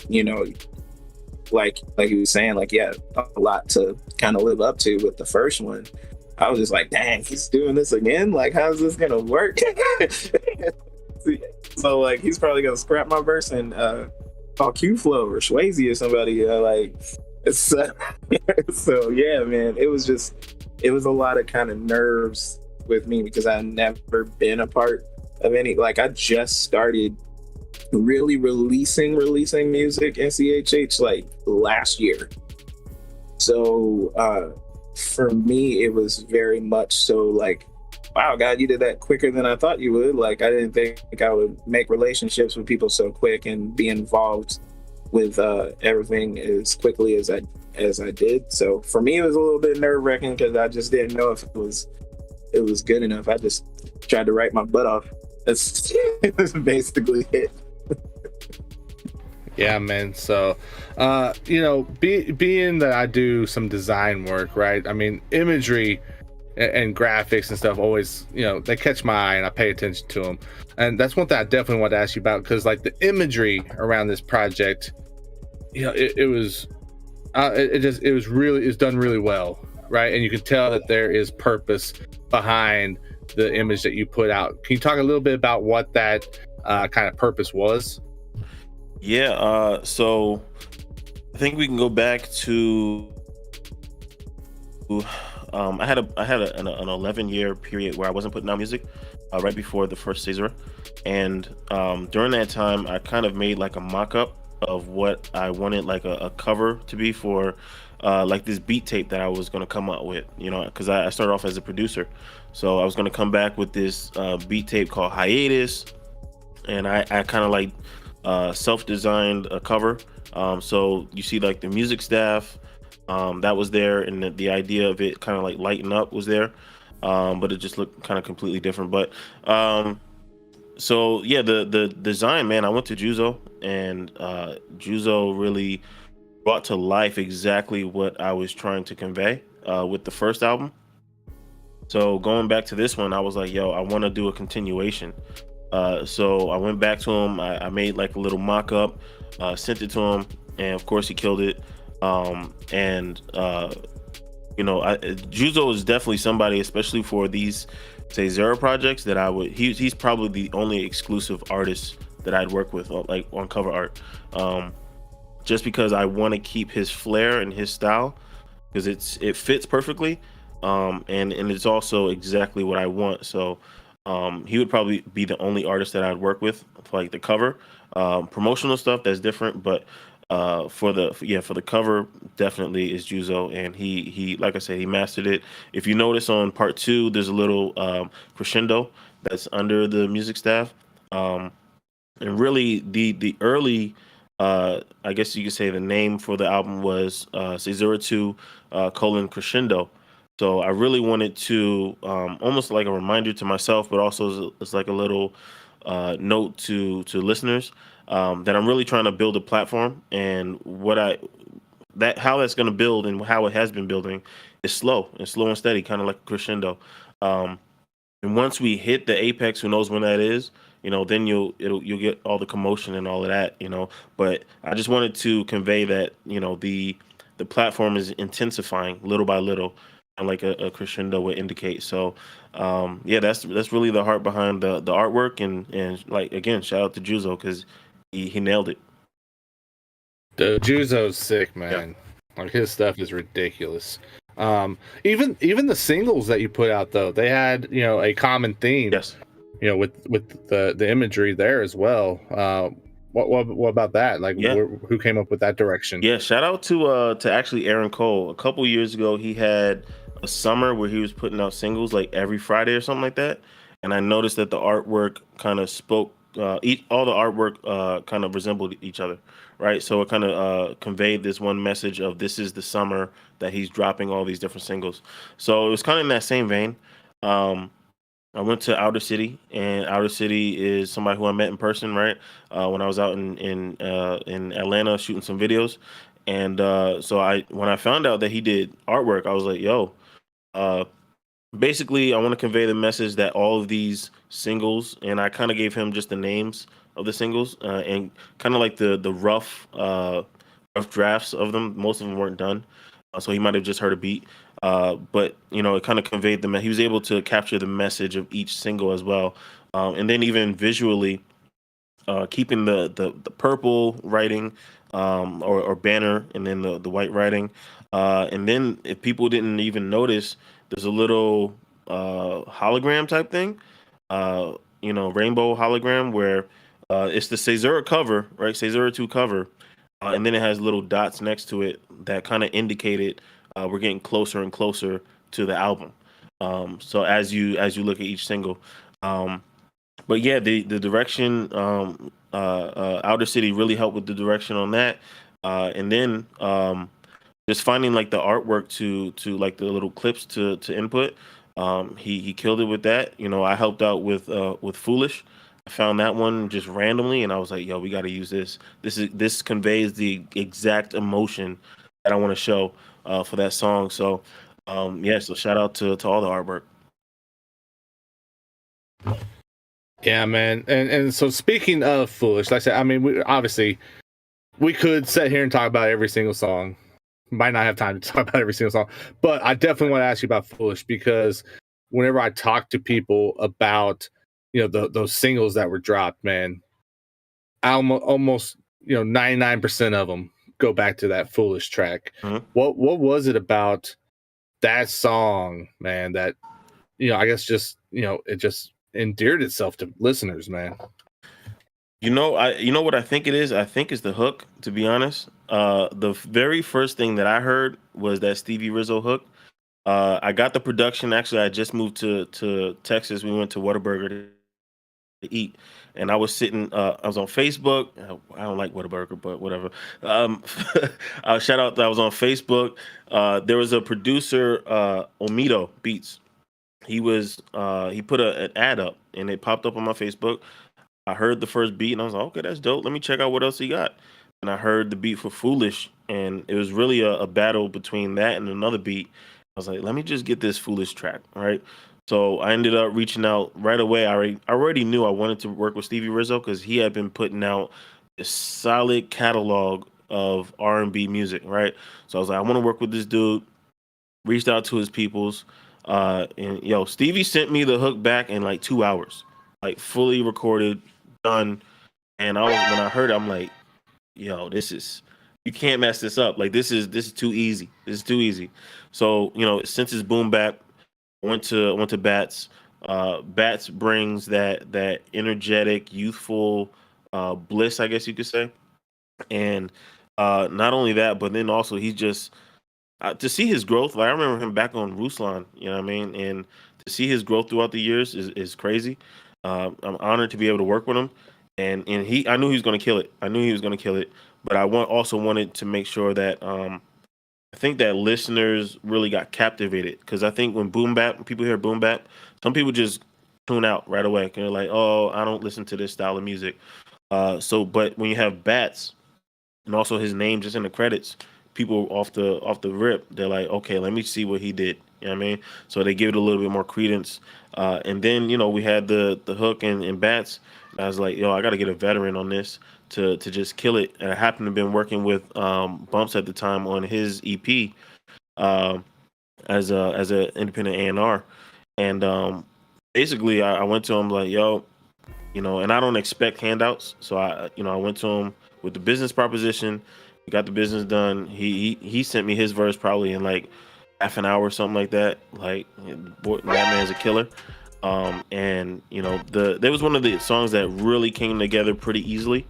like he was saying, like, yeah, a lot to kind of live up to with the first one. I was just like, dang, he's doing this again? Like, how's this going to work? So, like, he's probably going to scrap my verse and call Q-Flow or Swayze or somebody, so yeah, man, it was a lot of kind of nerves with me because I've never been a part of any, like, I just started really releasing music in CHH like last year. So for me, it was very much so like, wow, God, you did that quicker than I thought you would. Like, I didn't think I would make relationships with people so quick and be involved with everything as quickly as I did. So for me, it was a little bit nerve-wracking because I just didn't know if it was good enough. I just tried to write my butt off. That's basically it. Yeah, man. So, being that I do some design work, right? I mean, imagery and graphics and stuff always, they catch my eye and I pay attention to them. And that's one thing I definitely want to ask you about, because like the imagery around this project, it was done really well, right? And you can tell that there is purpose behind the image that you put out. Can you talk a little bit about what that kind of purpose was? Yeah, so I think we can go back to I had an 11-year period where I wasn't putting out music right before the first CAESURA, and during that time I kind of made like a mock-up of what I wanted like a cover to be for like this beat tape that I was going to come out with, because I started off as a producer, so I was going to come back with this beat tape called Hiatus, and I kind of like self-designed a cover. So you see like the music staff that was there, and the idea of it kind of like lighten up was there, but it just looked kind of completely different. But so yeah, the design, man, I went to Juzo, and Juzo really brought to life exactly what I was trying to convey with the first album. So going back to this one, I was like, yo, I want to do a continuation. So I went back to him. I made like a little mock-up, sent it to him, and of course he killed it. Juzo is definitely somebody, especially for these CAESURA projects, that I would. He's probably the only exclusive artist that I'd work with, like on cover art, just because I want to keep his flair and his style, because it fits perfectly, and it's also exactly what I want. So. He would probably be the only artist that I'd work with for like the cover. Promotional stuff, that's different, but for the cover, definitely is Juzo, and he like I said, he mastered it. If you notice on part 2, there's a little crescendo that's under the music staff, and really the early I guess you could say the name for the album was CAESURA II : Crescendo. So I really wanted to almost like a reminder to myself, but also it's like a little note to listeners that I'm really trying to build a platform, and how that's going to build and how it has been building is slow and steady, kind of like a crescendo. And once we hit the apex, who knows when that is, then you'll get all the commotion and all of that, But I just wanted to convey that the platform is intensifying little by little, and like a crescendo would indicate. So yeah, that's really the heart behind the artwork, and like, again, shout out to Juzo, because he nailed it. The Juzo's sick, man. Yeah. Like, his stuff is ridiculous. Even the singles that you put out, though, they had a common theme. Yes. With the imagery there as well. What about that? Like, who came up with that direction? Yeah, shout out to actually Aaron Cole. A couple years ago, he had a summer where he was putting out singles like every Friday or something like that, and I noticed that the artwork kind of spoke. All the artwork kind of resembled each other, right? So it kind of conveyed this one message of this is the summer that he's dropping all these different singles. So it was kind of in that same vein. I went to Outer City, and Outer City is somebody who I met in person, right? When I was out in Atlanta shooting some videos, and so when I found out that he did artwork, I was like, yo, basically I want to convey the message that all of these singles, and I kind of gave him just the names of the singles, and kind of like the rough drafts of them. Most of them weren't done, so he might have just heard a beat. But it kind of conveyed he was able to capture the message of each single as well, and then even visually keeping the purple writing or banner, and then the white writing, and then if people didn't even notice, there's a little hologram type thing, rainbow hologram, where it's the CAESURA cover, right? CAESURA II cover, and then it has little dots next to it that kind of indicated we're getting closer and closer to the album. So as you look at each single, but yeah, the direction, Outer City really helped with the direction on that, and then just finding like the artwork to like the little clips to input. He killed it with that. You know, I helped out with Foolish. I found that one just randomly, and I was like, "Yo, we got to use this. This conveys the exact emotion that I want to show for that song." So, yeah. So shout out to all the artwork. Yeah, man. And so speaking of Foolish, like I said, I mean, we could sit here and talk about every single song. Might not have time to talk about every single song, but I definitely want to ask you about Foolish, because whenever I talk to people about, you know, those singles that were dropped, man, I almost 99% of them go back to that Foolish track. Mhm. What was it about that song, man, that, you know, I guess just, you know, it just endeared itself to listeners, man? You know what I think it is? I think it's the hook, to be honest. The very first thing that I heard was that Stevie Rizzo hook. I got the production. Actually, I just moved to Texas. We went to Whataburger to eat, and I was sitting. I was on Facebook. I don't like Whataburger, but whatever. Shout out that I was on Facebook. There was a producer, Omido Beats. He put an ad up, and it popped up on my Facebook. I heard the first beat, and I was like, okay, that's dope. Let me check out what else he got. And I heard the beat for Foolish, and it was really a battle between that and another beat. I was like, let me just get this Foolish track, right? So I ended up reaching out right away. I already knew I wanted to work with Stevie Rizzo because he had been putting out a solid catalog of R&B music, right? So I was like, I want to work with this dude. Reached out to his peoples, and yo, Stevie sent me the hook back in like 2 hours, like fully recorded, done. And when I heard it, I'm like, yo, you can't mess this up. Like this is too easy. This is too easy. So, you know, since it's boom bap, went to Bats. Bats brings that energetic, youthful bliss, I guess you could say. And not only that, but then also he's just to see his growth. Like I remember him back on Ruslan, you know what I mean? And to see his growth throughout the years is crazy. I'm honored to be able to work with him. And I knew he was going to kill it. I knew he was going to kill it. But I also wanted to make sure that I think that listeners really got captivated, because I think when people hear boom bap, some people just tune out right away. And they're like, oh, I don't listen to this style of music. But when you have Bats and also his name just in the credits, people off the rip, they're like, okay, let me see what he did. You know what I mean? So they give it a little bit more credence. And then, you know, we had the hook and Bats. I was like, yo, I got to get a veteran on this to just kill it. And I happened to have been working with Bumps at the time on his EP as a independent A&R. And basically I went to him like, yo, you know, and I don't expect handouts. So I went to him with the business proposition. We got the business done. He sent me his verse probably in like half an hour or something like that. Like, that man's a killer. And you know, there was one of the songs that really came together pretty easily.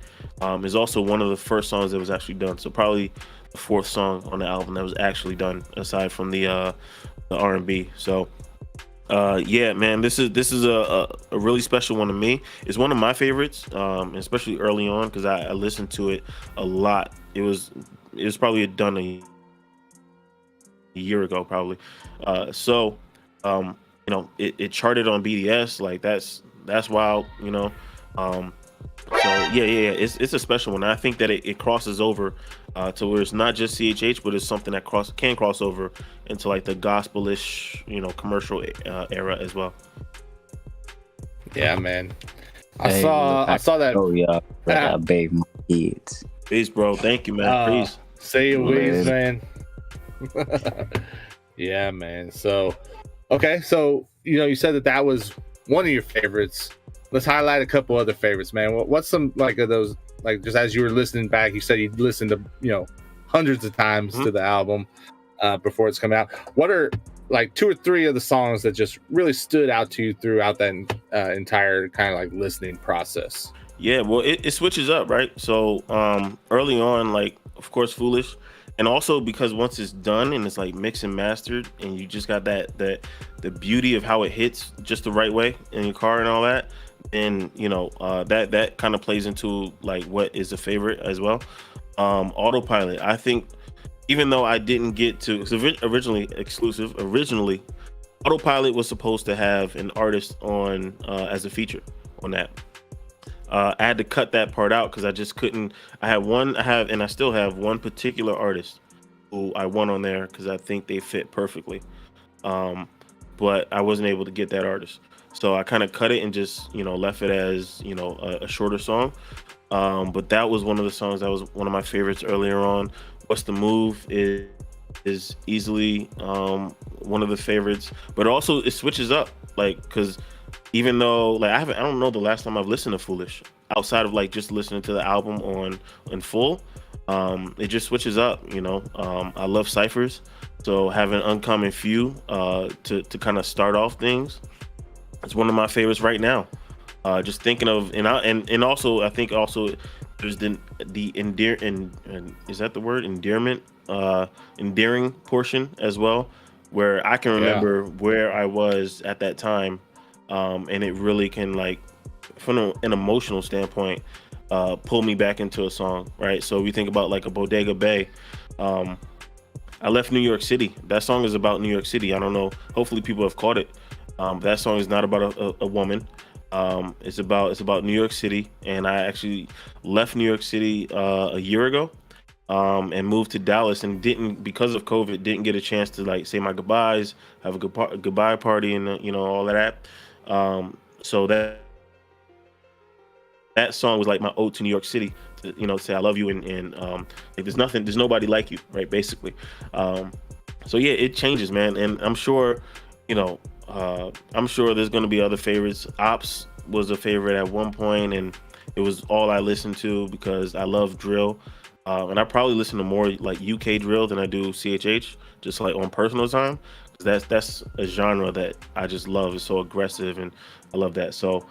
Is also one of the first songs that was actually done. So probably the fourth song on the album that was actually done, aside from the R&B. So yeah, man, this is a really special one to me. It's one of my favorites, especially early on, because I listened to it a lot. It was probably done a year ago, probably. You know, it charted on BDS. Like that's wild, you know. So yeah, it's a special one. I think that it crosses over to where it's not just CHH, but it's something that can cross over into like the gospelish, you know, commercial era as well. Yeah, man. I saw that. Oh yeah, I bathe my kids. Peace, bro. Thank you, man. Peace. Say it, Weez, man. Yeah, man. So, okay, so you know, you said that was one of your favorites. Let's highlight a couple other favorites, man. What's some like of those? Like, just as you were listening back, you said you listened to, you know, hundreds of times to the album before it's coming out. What are like 2 or 3 of the songs that just really stood out to you throughout that entire kind of like listening process? Yeah, well, it switches up, right? So early on, like, of course, Foolish. And also because once it's done and it's like mixed and mastered, and you just got the beauty of how it hits just the right way in your car and all that, and that kind of plays into like what is a favorite as well. Autopilot, I think, even though I didn't get to, it's originally exclusive. Originally, Autopilot was supposed to have an artist on as a feature on that. I had to cut that part out because I just couldn't. And I still have one particular artist who I want on there because I think they fit perfectly. But I wasn't able to get that artist, so I kind of cut it and just left it as a shorter song. But that was one of the songs that was one of my favorites earlier on. What's the Move is easily one of the favorites, but also it switches up, like, because even though like I don't know the last time I've listened to Foolish outside of like just listening to the album in full. It just switches up, I love ciphers, so having Uncommon Few to kind of start off things, it's one of my favorites right now. Just thinking of and also I think also there's the is that the word, endearment, endearing portion as well, where I can remember where I was at that time, and it really can, like, from an emotional standpoint, pull me back into a song, right? So we think about like a Bodega Bay. I left New York City. That song is about New York City. I don't know. Hopefully people have caught it. That song is not about a woman. It's about New York City, and I actually left New York City a year ago, and moved to Dallas, and because of COVID, didn't get a chance to like say my goodbyes, have a goodbye party, and all of that. So that song was like my ode to New York City, to say I love you, and like there's nobody like you, right? Basically. So yeah, it changes, man, and I'm sure there's going to be other favorites. Ops was a favorite at one point, and it was all I listened to because I love drill. And I probably listen to more like UK drill than I do CHH, just like on personal time. That's a genre that I just love. It's so aggressive, and I love that. So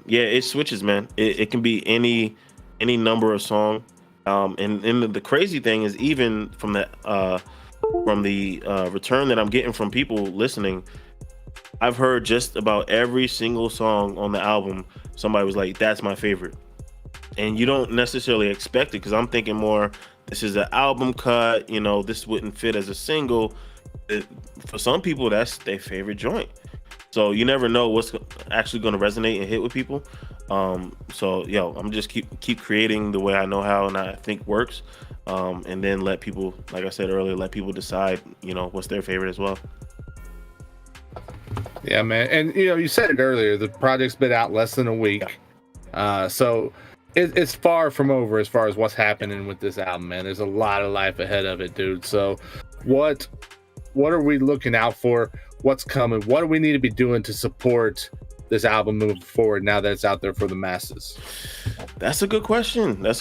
yeah, it switches, man. It can be any number of song. And the crazy thing is, even from the return that I'm getting from people listening, I've heard just about every single song on the album. Somebody was like, "That's my favorite," and you don't necessarily expect it, because I'm thinking more, this is an album cut. This wouldn't fit as a single. For some people, that's their favorite joint. So you never know what's actually going to resonate and hit with people. So I'm just keep creating the way I know how and I think works, and then let people, like I said earlier, let people decide what's their favorite as well. Yeah, man. And you said it earlier, the project's been out less than a week. So it's far from over as far as what's happening with this album, man. There's a lot of life ahead of it, dude. So what are we looking out for? What's coming? What do we need to be doing to support this album moving forward now that it's out there for the masses? That's a good question. I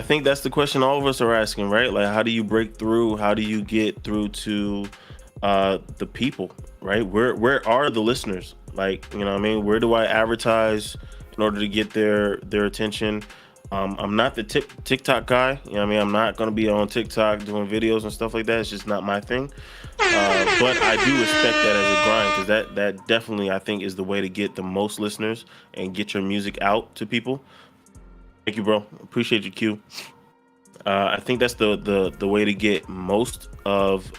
think that's the question all of us are asking, right? Like, how do you break through? How do you get through to the people, right? Where are the listeners? Like, what I mean? Where do I advertise in order to get their attention? I'm not the TikTok guy. What I mean? I'm not going to be on TikTok doing videos and stuff like that. It's just not my thing. But I do respect that as a grind, because that definitely, I think, is the way to get the most listeners and get your music out to people. Thank you, bro. Appreciate you, Q. I think that's the way to get most of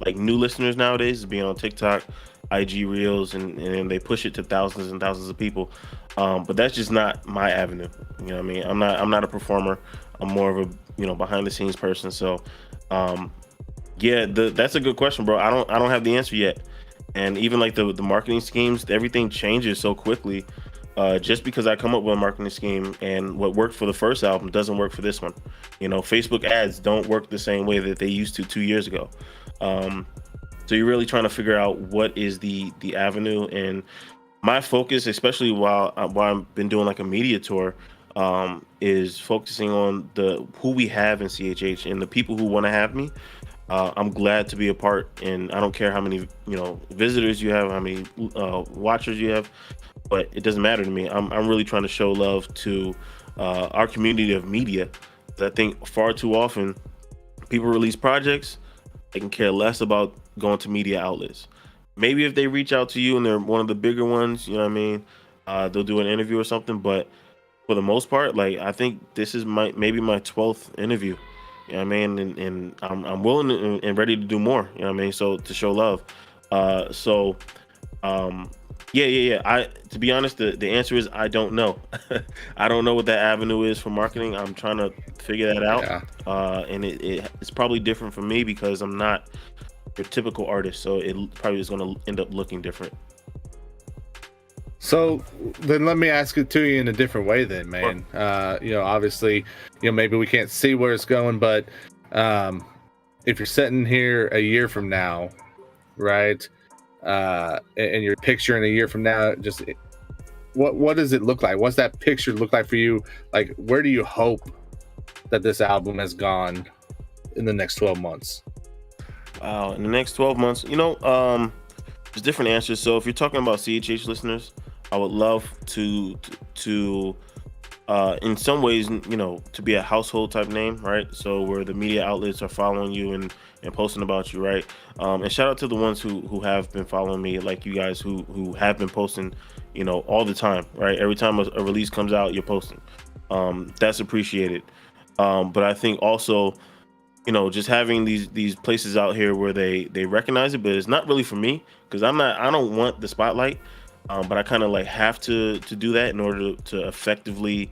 like new listeners nowadays, is being on TikTok, IG Reels, and they push it to thousands and thousands of people. But that's just not my avenue. What I mean? I'm not a performer. I'm more of a behind the scenes person. So yeah, that's a good question, bro. I don't have the answer yet. And even like the marketing schemes, everything changes so quickly. Just because I come up with a marketing scheme and what worked for the first album doesn't work for this one. Facebook ads don't work the same way that they used to 2 years ago. So you're really trying to figure out what is the avenue. And my focus, especially while I've been doing like a media tour, is focusing on who we have in CHH and the people who want to have me. I'm glad to be a part, and I don't care how many visitors you have, how many watchers you have, but it doesn't matter to me. I'm really trying to show love to our community of media. I think far too often people release projects, they can care less about going to media outlets. Maybe if they reach out to you and they're one of the bigger ones, what I mean, they'll do an interview or something. But for the most part, like I think this is maybe my 12th interview. You know what I mean? And I'm willing and ready to do more. You know what I mean? So to show love. Yeah. To be honest, the answer is I don't know. I don't know what that avenue is for marketing. I'm trying to figure that out. Yeah. And it's probably different for me because I'm not your typical artist. So it probably is going to end up looking different. So then let me ask it to you in a different way then, man. Obviously, maybe we can't see where it's going, but if you're sitting here a year from now, right? And your picture in a year from now, just what does it look like? What's that picture look like for you? Like, where do you hope that this album has gone in the next 12 months? Wow, in the next 12 months, there's different answers. So if you're talking about CHH listeners, I would love to in some ways, to be a household type name, right? So where the media outlets are following you and posting about you, right? And shout out to the ones who have been following me, like you guys who have been posting, all the time, right? Every time a release comes out, you're posting. That's appreciated. But I think also, just having these places out here where they recognize it, but it's not really for me because I don't want the spotlight. But I kind of like have to do that in order to effectively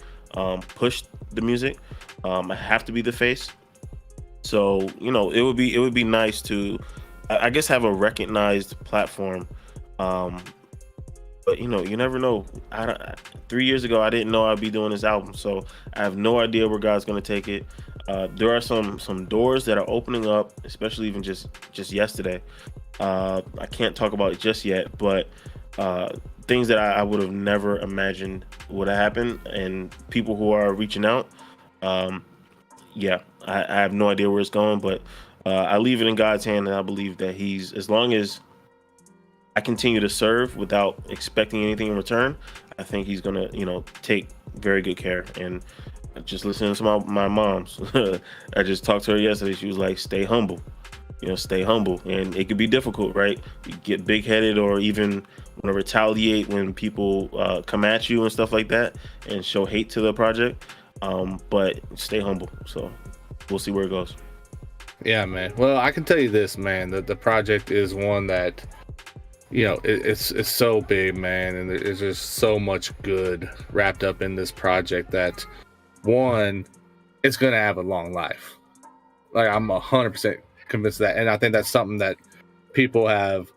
push the music. I have to be the face. So it would be nice to, I guess, have a recognized platform. But you never know. 3 years ago, I didn't know I'd be doing this album, so I have no idea where God's gonna take it. There are some doors that are opening up, especially even just yesterday. I can't talk about it just yet, but things that I would have never imagined would have happened, and people who are reaching out. I have no idea where it's going, but I leave it in God's hand, and I believe that as long as I continue to serve without expecting anything in return, I think he's gonna, take very good care. And just listening to my mom's, I just talked to her yesterday. She was like, "Stay humble, stay humble," and it could be difficult, right? You get big-headed or even want to retaliate when people come at you and stuff like that, and show hate to the project. But stay humble. So we'll see where it goes. Yeah, man. Well, I can tell you this, man, that the project is one that, it's so big, man, and there's just so much good wrapped up in this project that, one, it's gonna have a long life. Like, I'm 100% convinced of that, and I think that's something that people have,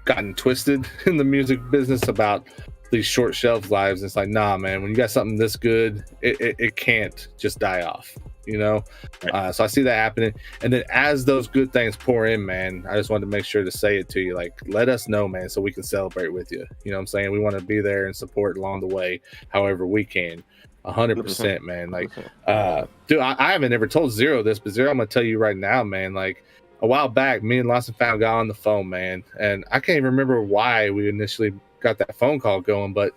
gotten twisted in the music business about these short shelf lives. It's like, nah, man, when you got something this good, it can't just die off. Right. So I see that happening, and then as those good things pour in, man, I just wanted to make sure to say it to you, like, let us know, man, so we can celebrate with you. You know what I'm saying? We want to be there and support along the way however we can. 100%, man. Like, dude, I haven't ever told Zero this, but Zero, I'm gonna tell you right now, man, like, a while back, me and LostNFound got on the phone, man, and I can't even remember why we initially got that phone call going, but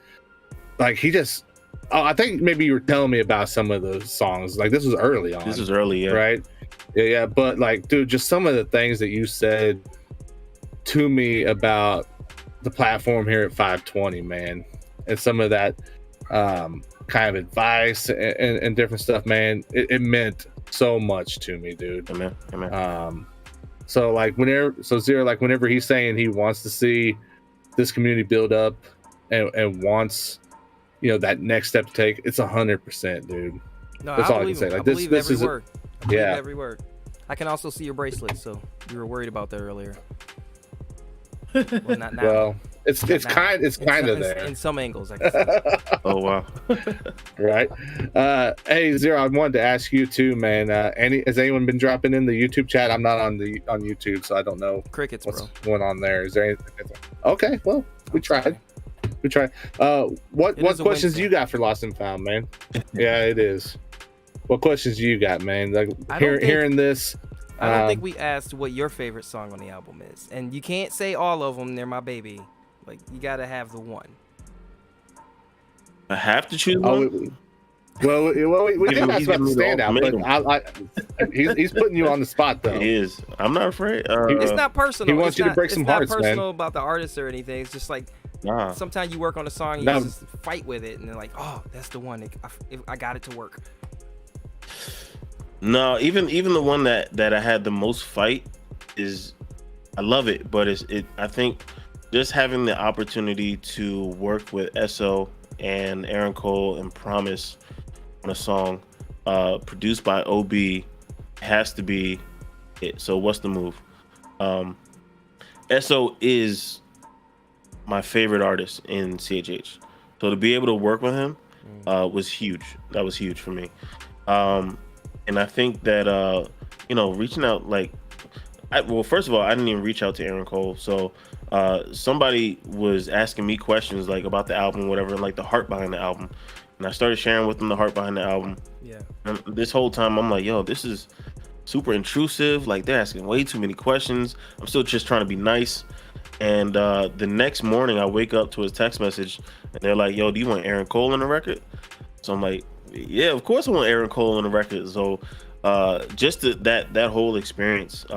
like, I think maybe you were telling me about some of the songs. Like, this was early on. This was early, yeah. Right? Yeah. But like, dude, just some of the things that you said to me about the platform here at 520, man, and some of that kind of advice and different stuff, man, it meant so much to me, dude. Amen. So like, Zero, like, whenever he's saying he wants to see this community build up and wants, that next step to take, it's 100%, dude. No, that's all I can say. Like, this is word. Yeah, every word. I can also see your bracelet, so you were worried about that earlier. Well, not now. Well, it's kind of there in some angles, I can see. Oh wow. Right. Hey, Zero, I wanted to ask you too, man. Has anyone been dropping in the YouTube chat? I'm not on YouTube, so I don't know Crickets, what's bro. going on there. Is there anything? Okay, well, we tried. What questions do you got for LostNFound, man? Yeah, it is. What questions do you got, man? Like, hearing this. I don't think we asked what your favorite song on the album is, and you can't say all of them. They're my baby. Like, you gotta have the one. I have to choose one. We didn't ask about the standout, but he's putting you on the spot, though. He is. I'm not afraid. It's not personal. He wants you to break some hearts, man. It's not personal about the artist or anything. It's just like, Nah. sometimes you work on a song, and you just fight with it, and they're like, oh, that's the one. I got it to work. No, even the one that I had the most fight is, I love it, but I think just having the opportunity to work with SO and Aaron Cole and Promise on a song produced by OB has to be it. So what's the move? SO is my favorite artist in CHH. So to be able to work with him was huge. That was huge for me. And I think that reaching out, like, well, first of all, I didn't even reach out to Aaron Cole. So somebody was asking me questions like about the album, whatever, and like the heart behind the album. And I started sharing with them the heart behind the album. Yeah. And this whole time I'm like, yo, this is super intrusive. Like, they're asking way too many questions. I'm still just trying to be nice. And the next morning I wake up to his text message and they're like, yo, do you want Aaron Cole on the record? So I'm like, yeah, of course I want Aaron Cole on the record. So just that whole experience,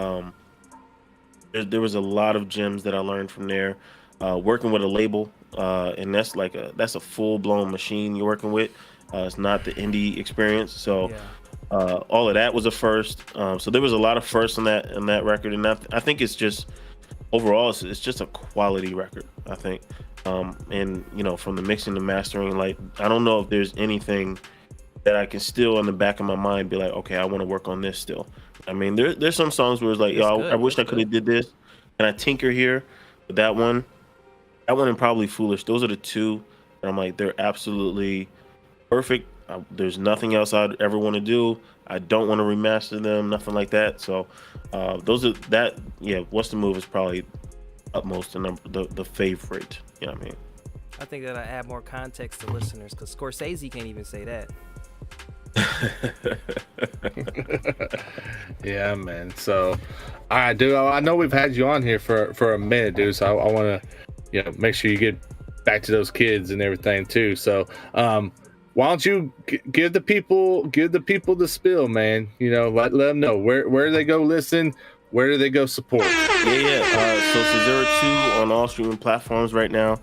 there was a lot of gems that I learned from there. Working with a label, and that's a full-blown machine you're working with. It's not the indie experience. So all of that was a first. So there was a lot of firsts in that record, and I think it's just overall it's just a quality record, I think. And from the mixing to mastering, like, I don't know if there's anything that I can still in the back of my mind be like, okay, I want to work on this still. I mean, there's some songs where it's like, I wish I could have did this, and I tinker here. But that one and Probably Foolish, those are the two that I'm like, they're absolutely perfect. There's nothing else I'd ever want to do. I don't want to remaster them, nothing like that. So those are that. Yeah, What's the Move is probably utmost the favorite. You know what I mean? I think that I add more context to listeners because Scorsese can't even say that. Yeah, man. So, all right, dude. I know we've had you on here for a minute, dude. So I want to, make sure you get back to those kids and everything too. So, why don't you give the people the spill, man? Let them know where they go listen, where do they go support. So CAESURA II on all streaming platforms right now.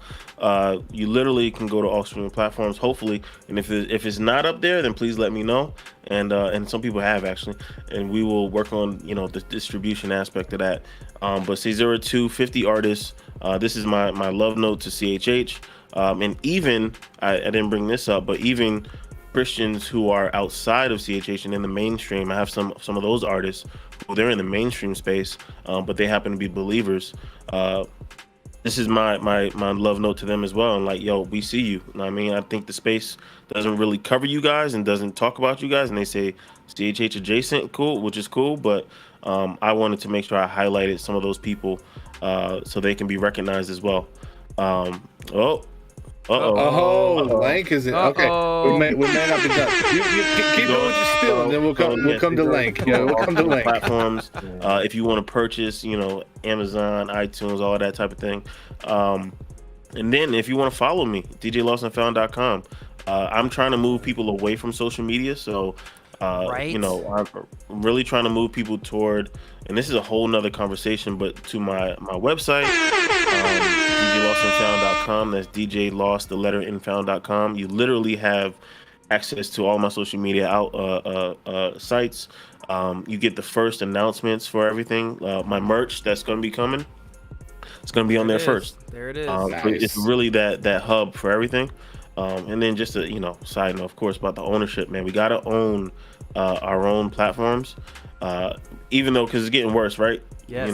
You literally can go to all streaming platforms, hopefully, and if it's not up there, then please let me know. And some people have actually, and we will work on the distribution aspect of that. But CAESURA II, 50 artists. This is my love note to CHH. And even I didn't bring this up, but even Christians who are outside of CHH and in the mainstream, I have some of those artists who they're in the mainstream space, but they happen to be believers. This is my love note to them as well. And like, yo, we see you. You know what I mean? I think the space doesn't really cover you guys and doesn't talk about you guys. And they say CHH adjacent, cool, which is cool. But I wanted to make sure I highlighted some of those people so they can be recognized as well. Lank is it? Okay, we may not be done. You keep doing what you're still, and then we'll come to Lank. We'll come to Lank. Platforms. If you want to purchase, Amazon, iTunes, all of that type of thing. And then if you want to follow me, DJLostNFound.com. I'm trying to move people away from social media, so I'm really trying to move people toward, and this is a whole nother conversation, but to my website. DJLostNFound.com. That's DJ Lost, the letter Nfound.com. You literally have access to all my social media sites. You get the first announcements for everything. My merch that's going to be coming. It's going to be on there first. There it is. Nice. It's really that hub for everything. And then just a side note, of course, about the ownership, man. We got to own our own platforms. Even though, because it's getting worse, right? Yes.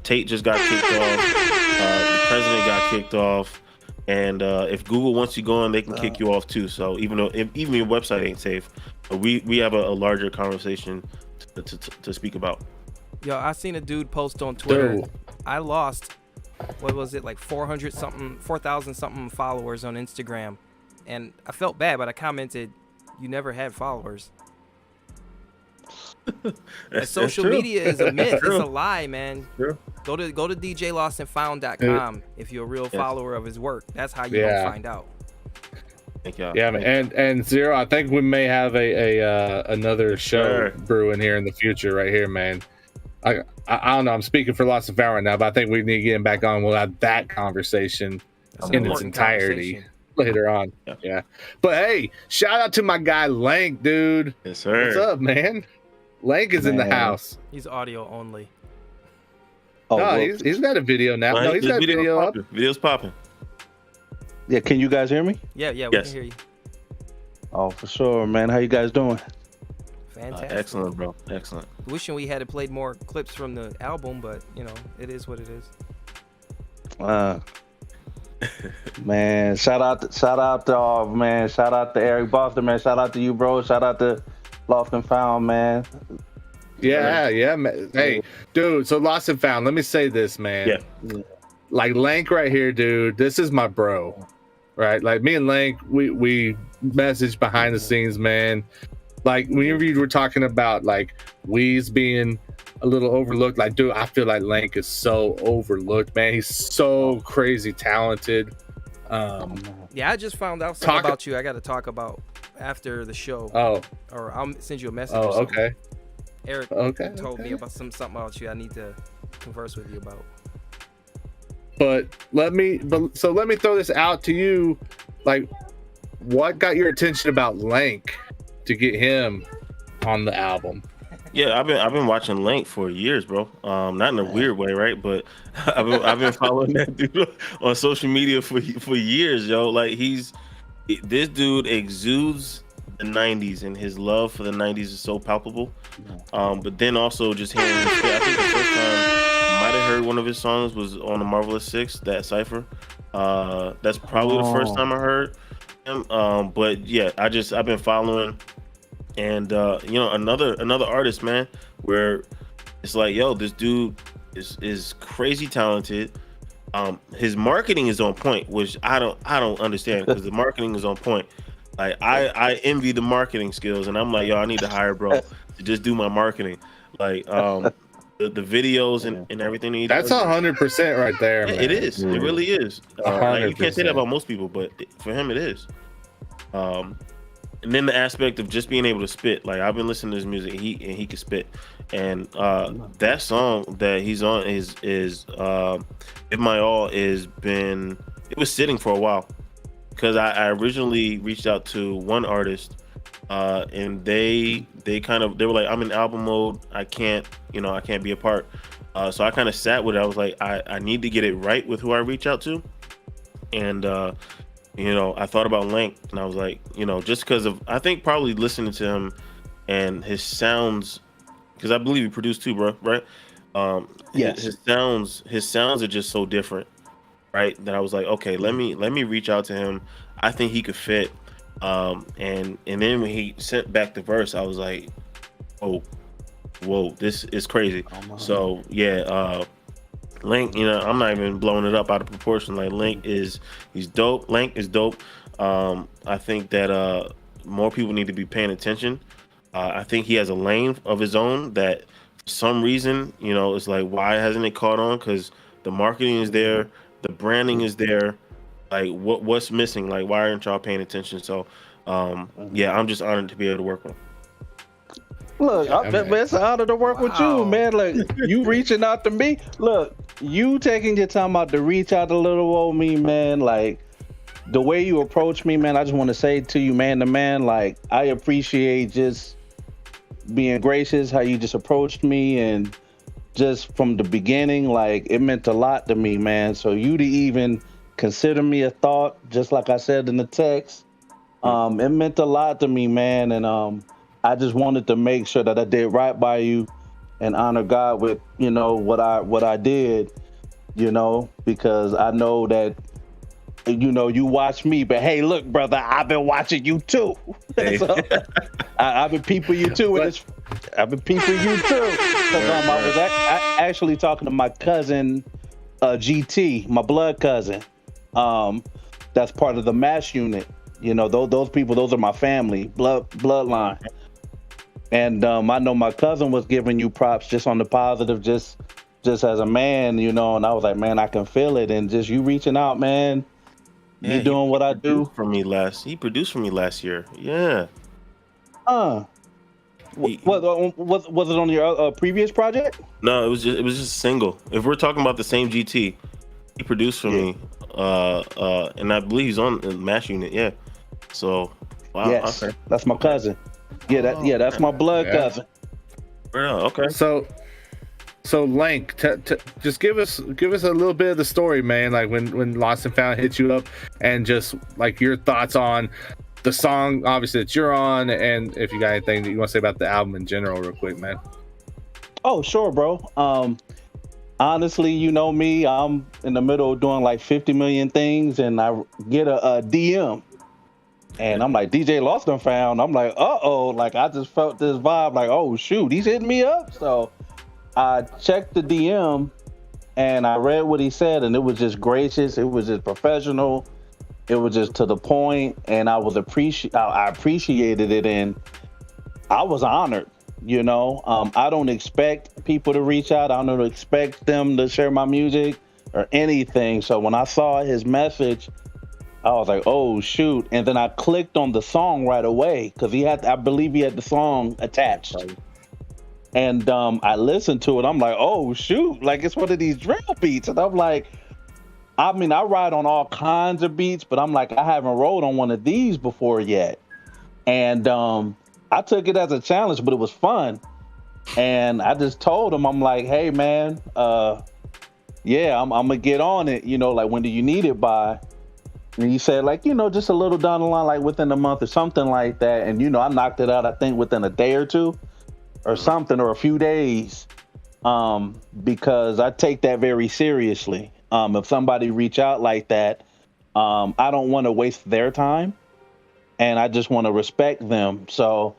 Tate just got kicked off. The president got kicked off, and if Google wants you going, they can kick you off too. So even your website ain't safe, we have a larger conversation to speak about. Yo, I seen a dude post on Twitter. Dude. I lost, what was it, like 4,000 something followers on Instagram, and I felt bad, but I commented, "You never had followers." Social media is a myth. It's a lie, man. True. Go to DJLostNFound.com if you're a real follower of his work. That's how you're gonna find out. Thank y'all. Yeah, and Zero, I think we may have another show brewing here in the future, right here, man. I don't know. I'm speaking for LostNFound right now, but I think we need to get him back on. We'll have that conversation That's an in its important entirety conversation. later on. Yeah. But hey, shout out to my guy Lank, dude. Yes, sir. What's up, man? Lank is in the Man. house. He's audio only. Oh, No, well, he's got a video now. No, he's got video up. Video's popping. yeah. Can you guys hear me? Yeah, we Yes. can hear you. Oh, for sure, man. How you guys doing? Fantastic. Excellent, bro. Excellent. Wishing we had played more clips from the album, but it is what it is. Man, shout out to man. Shout out to Eric Boston, man. Shout out to you, bro. Shout out to LostNFound, man. Yeah, man. Hey, dude. So Lost and Found. Let me say this, man. Yeah. Like Lank right here, dude. This is my bro, right? Like me and Lank, we message behind the scenes, man. Like whenever you were talking about like Weez being a little overlooked, like dude, I feel like Lank is so overlooked, man. He's so crazy talented. Yeah, I just found out something about you. I got to talk about after the show. Or I'll send you a message. or something. Okay. Eric told me about something about you. I need to converse with you about. But let me throw this out to you. Like, what got your attention about Lank to get him on the album? Yeah, I've been watching Lank for years, bro. Not in a weird way, right? But I've been following that dude on social media for years, yo. Like this dude exudes the 90s, and his love for the 90s is so palpable. But then also just hearing him spit, I think the first time I might have heard one of his songs was on the Marvelous Six, that cipher. That's probably the first time I heard him. But yeah, I've been following, and another artist, man, where it's like, yo, this dude is crazy talented. His marketing is on point, which I don't understand, because the marketing is on point. Like I envy the marketing skills, and I'm like, yo, I need to hire bro to just do my marketing. Like the videos and everything. He That's 100% right there, man. It is. It really is. Like, you can't say that about most people, but for him, it is. And then the aspect of just being able to spit. Like I've been listening to his music, he can spit, and that song that he's on is "Give My All" it was sitting for a while, because I originally reached out to one artist, and they were like, I'm in album mode, I can't be a part. So I kind of sat with it. I was like, I need to get it right with who I reach out to, and I thought about Lank, and I was like, just because of, I think probably listening to him and his sounds, because I believe he produced too, bro, right? Yes. His sounds are just so different, right? That I was like, okay, let me reach out to him. I think he could fit. And then when he sent back the verse, I was like, whoa, this is crazy. So yeah, Lank, I'm not even blowing it up out of proportion. Like he's dope. Lank is dope. I think that more people need to be paying attention. I think he has a lane of his own that for some reason, it's like, why hasn't it caught on? Because the marketing is there, the branding is there. Like what's missing? Like, why aren't y'all paying attention? So yeah, I'm just honored to be able to work with him. Look, it's an honor to work with you, man. Like, you reaching out to me. Look, you taking your time out to reach out to little old me, man. Like, the way you approach me, man, I just want to say to you, man to man, like, I appreciate just being gracious, how you just approached me, and just from the beginning, like, it meant a lot to me, man. So you to even consider me a thought, just like I said in the text, it meant a lot to me, man. And I just wanted to make sure that I did right by you and honor God with, what I did, because I know that, you watch me, but hey, look, brother, I've been watching you too. Hey. So, I've been peeping you too. I've been peeping you too. Because I was actually talking to my cousin, GT, my blood cousin. That's part of the MASH unit. Those people, those are my family, bloodline. And I know my cousin was giving you props just on the positive, just as a man, and I was like, man, I can feel it. And just you reaching out, man, Yeah, you doing what I do. He produced for me last year. Yeah. Was it on your previous project? No, it was just a single. If we're talking about the same GT, he produced for me and I believe he's on the Mash Unit. Yeah. So, wow. Yes, Okay. that's my cousin. Yeah, that's my blood cousin. Okay. So Lank, just give us a little bit of the story, man. Like when Lost and Found hit you up, and just like your thoughts on the song, obviously that you're on, and if you got anything that you want to say about the album in general, real quick, man. Oh, sure, bro. Honestly, you know me, I'm in the middle of doing like 50 million things, and I get a DM. And I'm like, DJ LostNFound. I'm like, uh-oh. Like, I just felt this vibe, like, oh, shoot, he's hitting me up. So I checked the DM, and I read what he said, and it was just gracious. It was just professional. It was just to the point, and I appreciated it, and I was honored, you know. I don't expect people to reach out. I don't expect them to share my music or anything. So when I saw his message, I was like, oh, shoot. And then I clicked on the song right away because I believe he had the song attached. Right. And I listened to it. I'm like, oh, shoot. Like, it's one of these drill beats. And I'm like, I mean, I ride on all kinds of beats, but I'm like, I haven't rolled on one of these before yet. And I took it as a challenge, but it was fun. And I just told him, I'm like, hey, man, yeah, I'm going to get on it. You know, like, when do you need it by? And he said, like, you know, just a little down the line, like within a month or something like that. And, you know, I knocked it out, I think, within a day or two or something, or a few days, because I take that very seriously. If somebody reach out like that, I don't want to waste their time, and I just want to respect them. So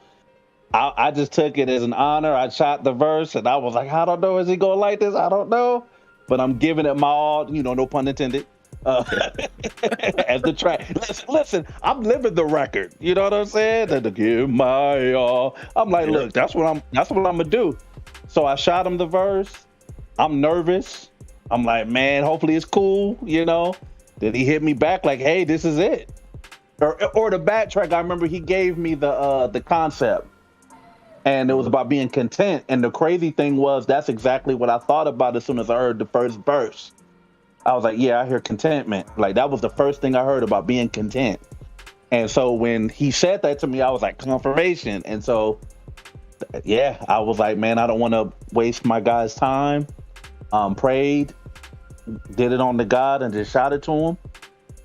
I just took it as an honor. I shot the verse, and I was like, I don't know, is he going to like this? I don't know. But I'm giving it my all, you know, no pun intended. As the track, listen, I'm living the record. You know what I'm saying? And to give my all, I'm like, look, that's what I'm gonna do. So I shot him the verse. I'm nervous. I'm like, man, hopefully it's cool. You know. Then he hit me back like, hey, this is it. Or the backtrack. I remember he gave me the concept, and it was about being content. And the crazy thing was, that's exactly what I thought about as soon as I heard the first verse. I was like, yeah, I hear contentment. Like, that was the first thing I heard about being content. And so when he said that to me, I was like, confirmation. And so, yeah, I was like, man, I don't want to waste my guy's time. Prayed, did it on to God, and just shot it to him.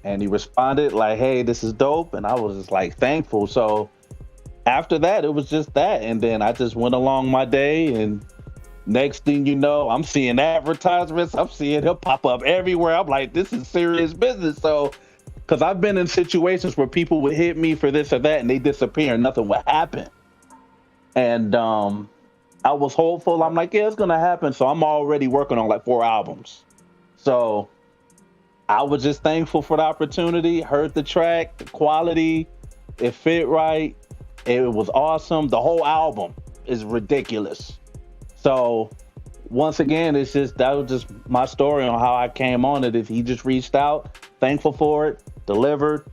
And he responded like, hey, this is dope. And I was just like thankful. So after that, it was just that. And then I just went along my day, and next thing you know, I'm seeing advertisements. I'm seeing him pop up everywhere. I'm like, this is serious business. So, because I've been in situations where people would hit me for this or that, and they disappear, and nothing would happen. And I was hopeful. I'm like, yeah, it's going to happen. So I'm already working on like 4 albums. So I was just thankful for the opportunity. Heard the track, the quality, it fit right. It was awesome. The whole album is ridiculous. So once again, that was just my story on how I came on it. If he just reached out, thankful for it, delivered,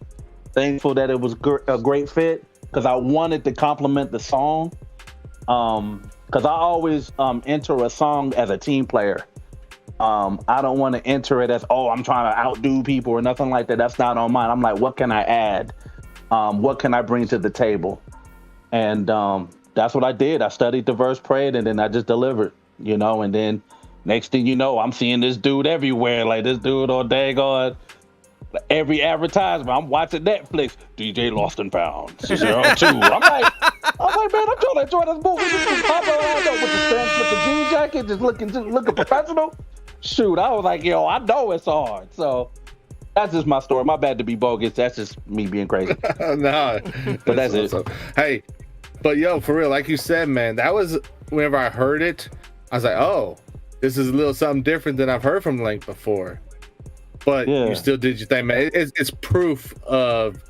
thankful that it was a great fit, because I wanted to compliment the song. Because I always enter a song as a team player. I don't want to enter it as, oh, I'm trying to outdo people or nothing like that. That's not on mine. I'm like, what can I add? What can I bring to the table? And that's what I did. I studied the verse, prayed, and then I just delivered, you know. And then next thing you know, I'm seeing this dude everywhere. Like, this dude on daggone every advertisement. I'm watching Netflix. DJ LostNFound 02. I'm like, man, I'm trying to enjoy this movie. This is popping around with the strands, with the jean jacket, just looking professional. Shoot, I was like, yo, I know it's hard. So that's just my story. My bad to be bogus. That's just me being crazy. No, but that's awesome. it. Hey. But yo, for real, like you said, man, that was whenever I heard it, I was like, oh, this is a little something different than I've heard from Lank before. But you still did your thing, man. It's proof of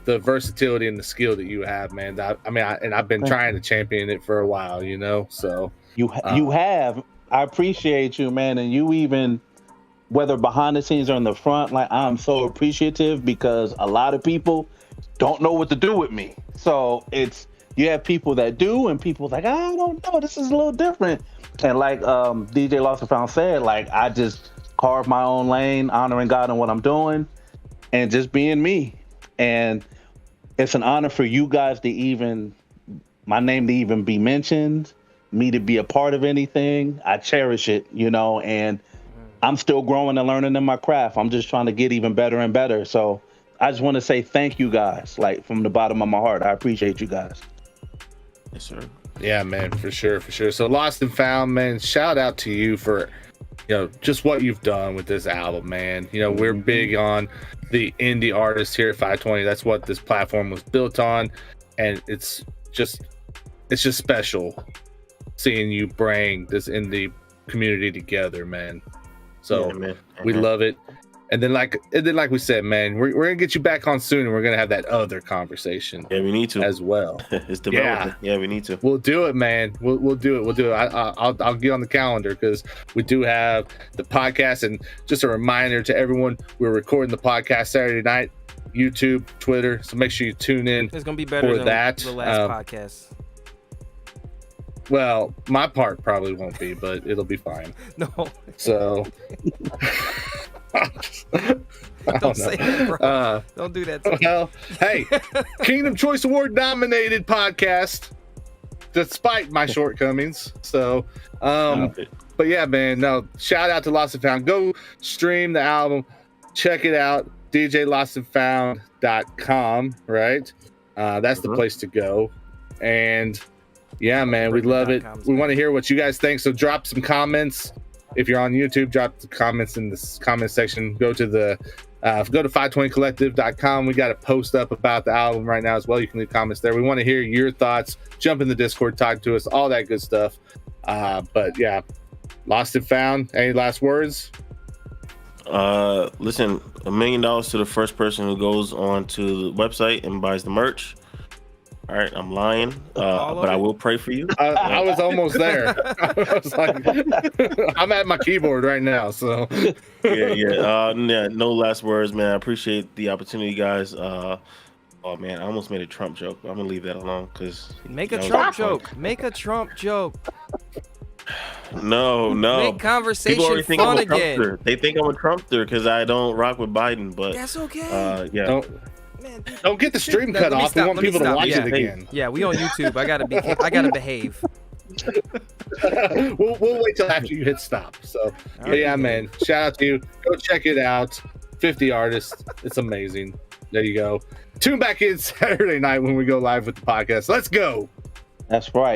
the versatility and the skill that you have, man. I've been trying to champion it for a while, you know. So you have. I appreciate you, man, and you even, whether behind the scenes or in the front, like, I'm so appreciative, because a lot of people don't know what to do with me. So you have people that do, and people like, I don't know, this is a little different. And like DJ LostNFound said, like, I just carve my own lane, honoring God in what I'm doing, and just being me. And it's an honor for you guys to even, my name to even be mentioned, me to be a part of anything. I cherish it, you know, and I'm still growing and learning in my craft. I'm just trying to get even better and better. So I just want to say thank you guys, like from the bottom of my heart. I appreciate you guys. Yes, sir. Yeah, man, for sure. So Lost and Found, man, shout out to you for, just what you've done with this album, man. We're big on the indie artists here at 520. That's what this platform was built on, and it's just special seeing you bring this indie community together, man. So Yeah, man. we love it. And then like we said, man, we're gonna get you back on soon, and we're gonna have that other conversation. Yeah, we need to as well. It's developing. Yeah, we need to. We'll do it, man. We'll do it. I'll get on the calendar because we do have the podcast. And just a reminder to everyone, we're recording the podcast Saturday night, YouTube, Twitter. So make sure you tune in. It's gonna be better for than that. the last podcast. Well, my part probably won't be, but it'll be fine. No. So. Don't say that, bro. Don't do that to me. Well, hey, Kingdom Choice Award nominated podcast, despite my shortcomings. So, but yeah, man, no, shout out to LostNFound. Go stream the album, check it out. DJLostNFound.com, right? That's the place to go. And yeah, man, we love it. We want to hear what you guys think. So drop some comments. If you're on YouTube, drop the comments in the comment section. Go to 520collective.com. We got a post up about the album right now as well. You can leave comments there. We want to hear your thoughts. Jump in the Discord, talk to us, all that good stuff. But yeah, Lost and Found. Any last words? Listen, $1 million to the first person who goes on to the website and buys the merch. All right, I'm lying, but I will pray for you. I was almost there. I was like, I'm at my keyboard right now, so yeah. No last words, man. I appreciate the opportunity, guys. Oh man, I almost made a Trump joke. I'm gonna leave that alone because make a Trump joke. Make a Trump joke. No. Make conversation People already think fun I'm a again. Trumpster. They think I'm a Trumpster because I don't rock with Biden, but that's okay. Yeah. Don't get the stream cut off. We want people to watch it again. Yeah, we on YouTube. I gotta behave. We'll wait till after you hit stop. So yeah, man. Shout out to you. Go check it out. 50 artists. It's amazing. There you go. Tune back in Saturday night when we go live with the podcast. Let's go. That's right.